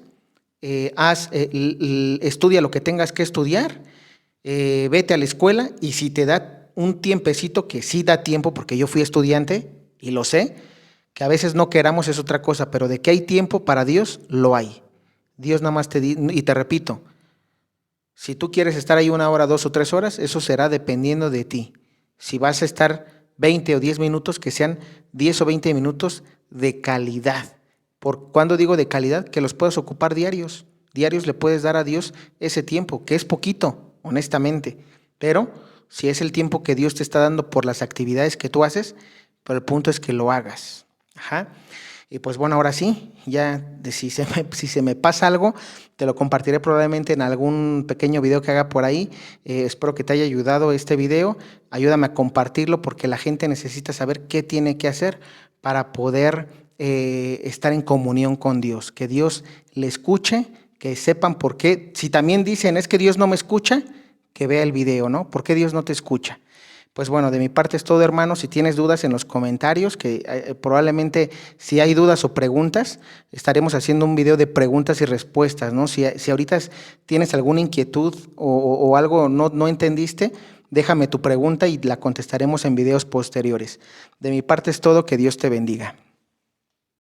estudia lo que tengas que estudiar, vete a la escuela y si te da un tiempecito, que sí da tiempo porque yo fui estudiante y lo sé, que a veces no queramos es otra cosa, pero de que hay tiempo para Dios, lo hay. Dios nada más te dice, y te repito, si tú quieres estar ahí 1 hora, 2 o 3 horas, eso será dependiendo de ti. Si vas a estar 20 o 10 minutos, que sean 10 o 20 minutos de calidad. Cuando digo de calidad, que los puedas ocupar diarios. Diarios le puedes dar a Dios ese tiempo, que es poquito, honestamente. Pero si es el tiempo que Dios te está dando por las actividades que tú haces, pero el punto es que lo hagas. Y pues bueno, ahora sí, ya si se me pasa algo, te lo compartiré probablemente en algún pequeño video que haga por ahí. Espero que te haya ayudado este video. Ayúdame a compartirlo porque la gente necesita saber qué tiene que hacer para poder estar en comunión con Dios. Que Dios le escuche, que sepan por qué. Si también dicen, es que Dios no me escucha, que vea el video, ¿no? ¿Por qué Dios no te escucha? Pues bueno, de mi parte es todo, hermano. Si tienes dudas en los comentarios, que probablemente si hay dudas o preguntas, estaremos haciendo un video de preguntas y respuestas, ¿no? Si ahorita tienes alguna inquietud o algo no entendiste, déjame tu pregunta y la contestaremos en videos posteriores. De mi parte es todo, que Dios te bendiga.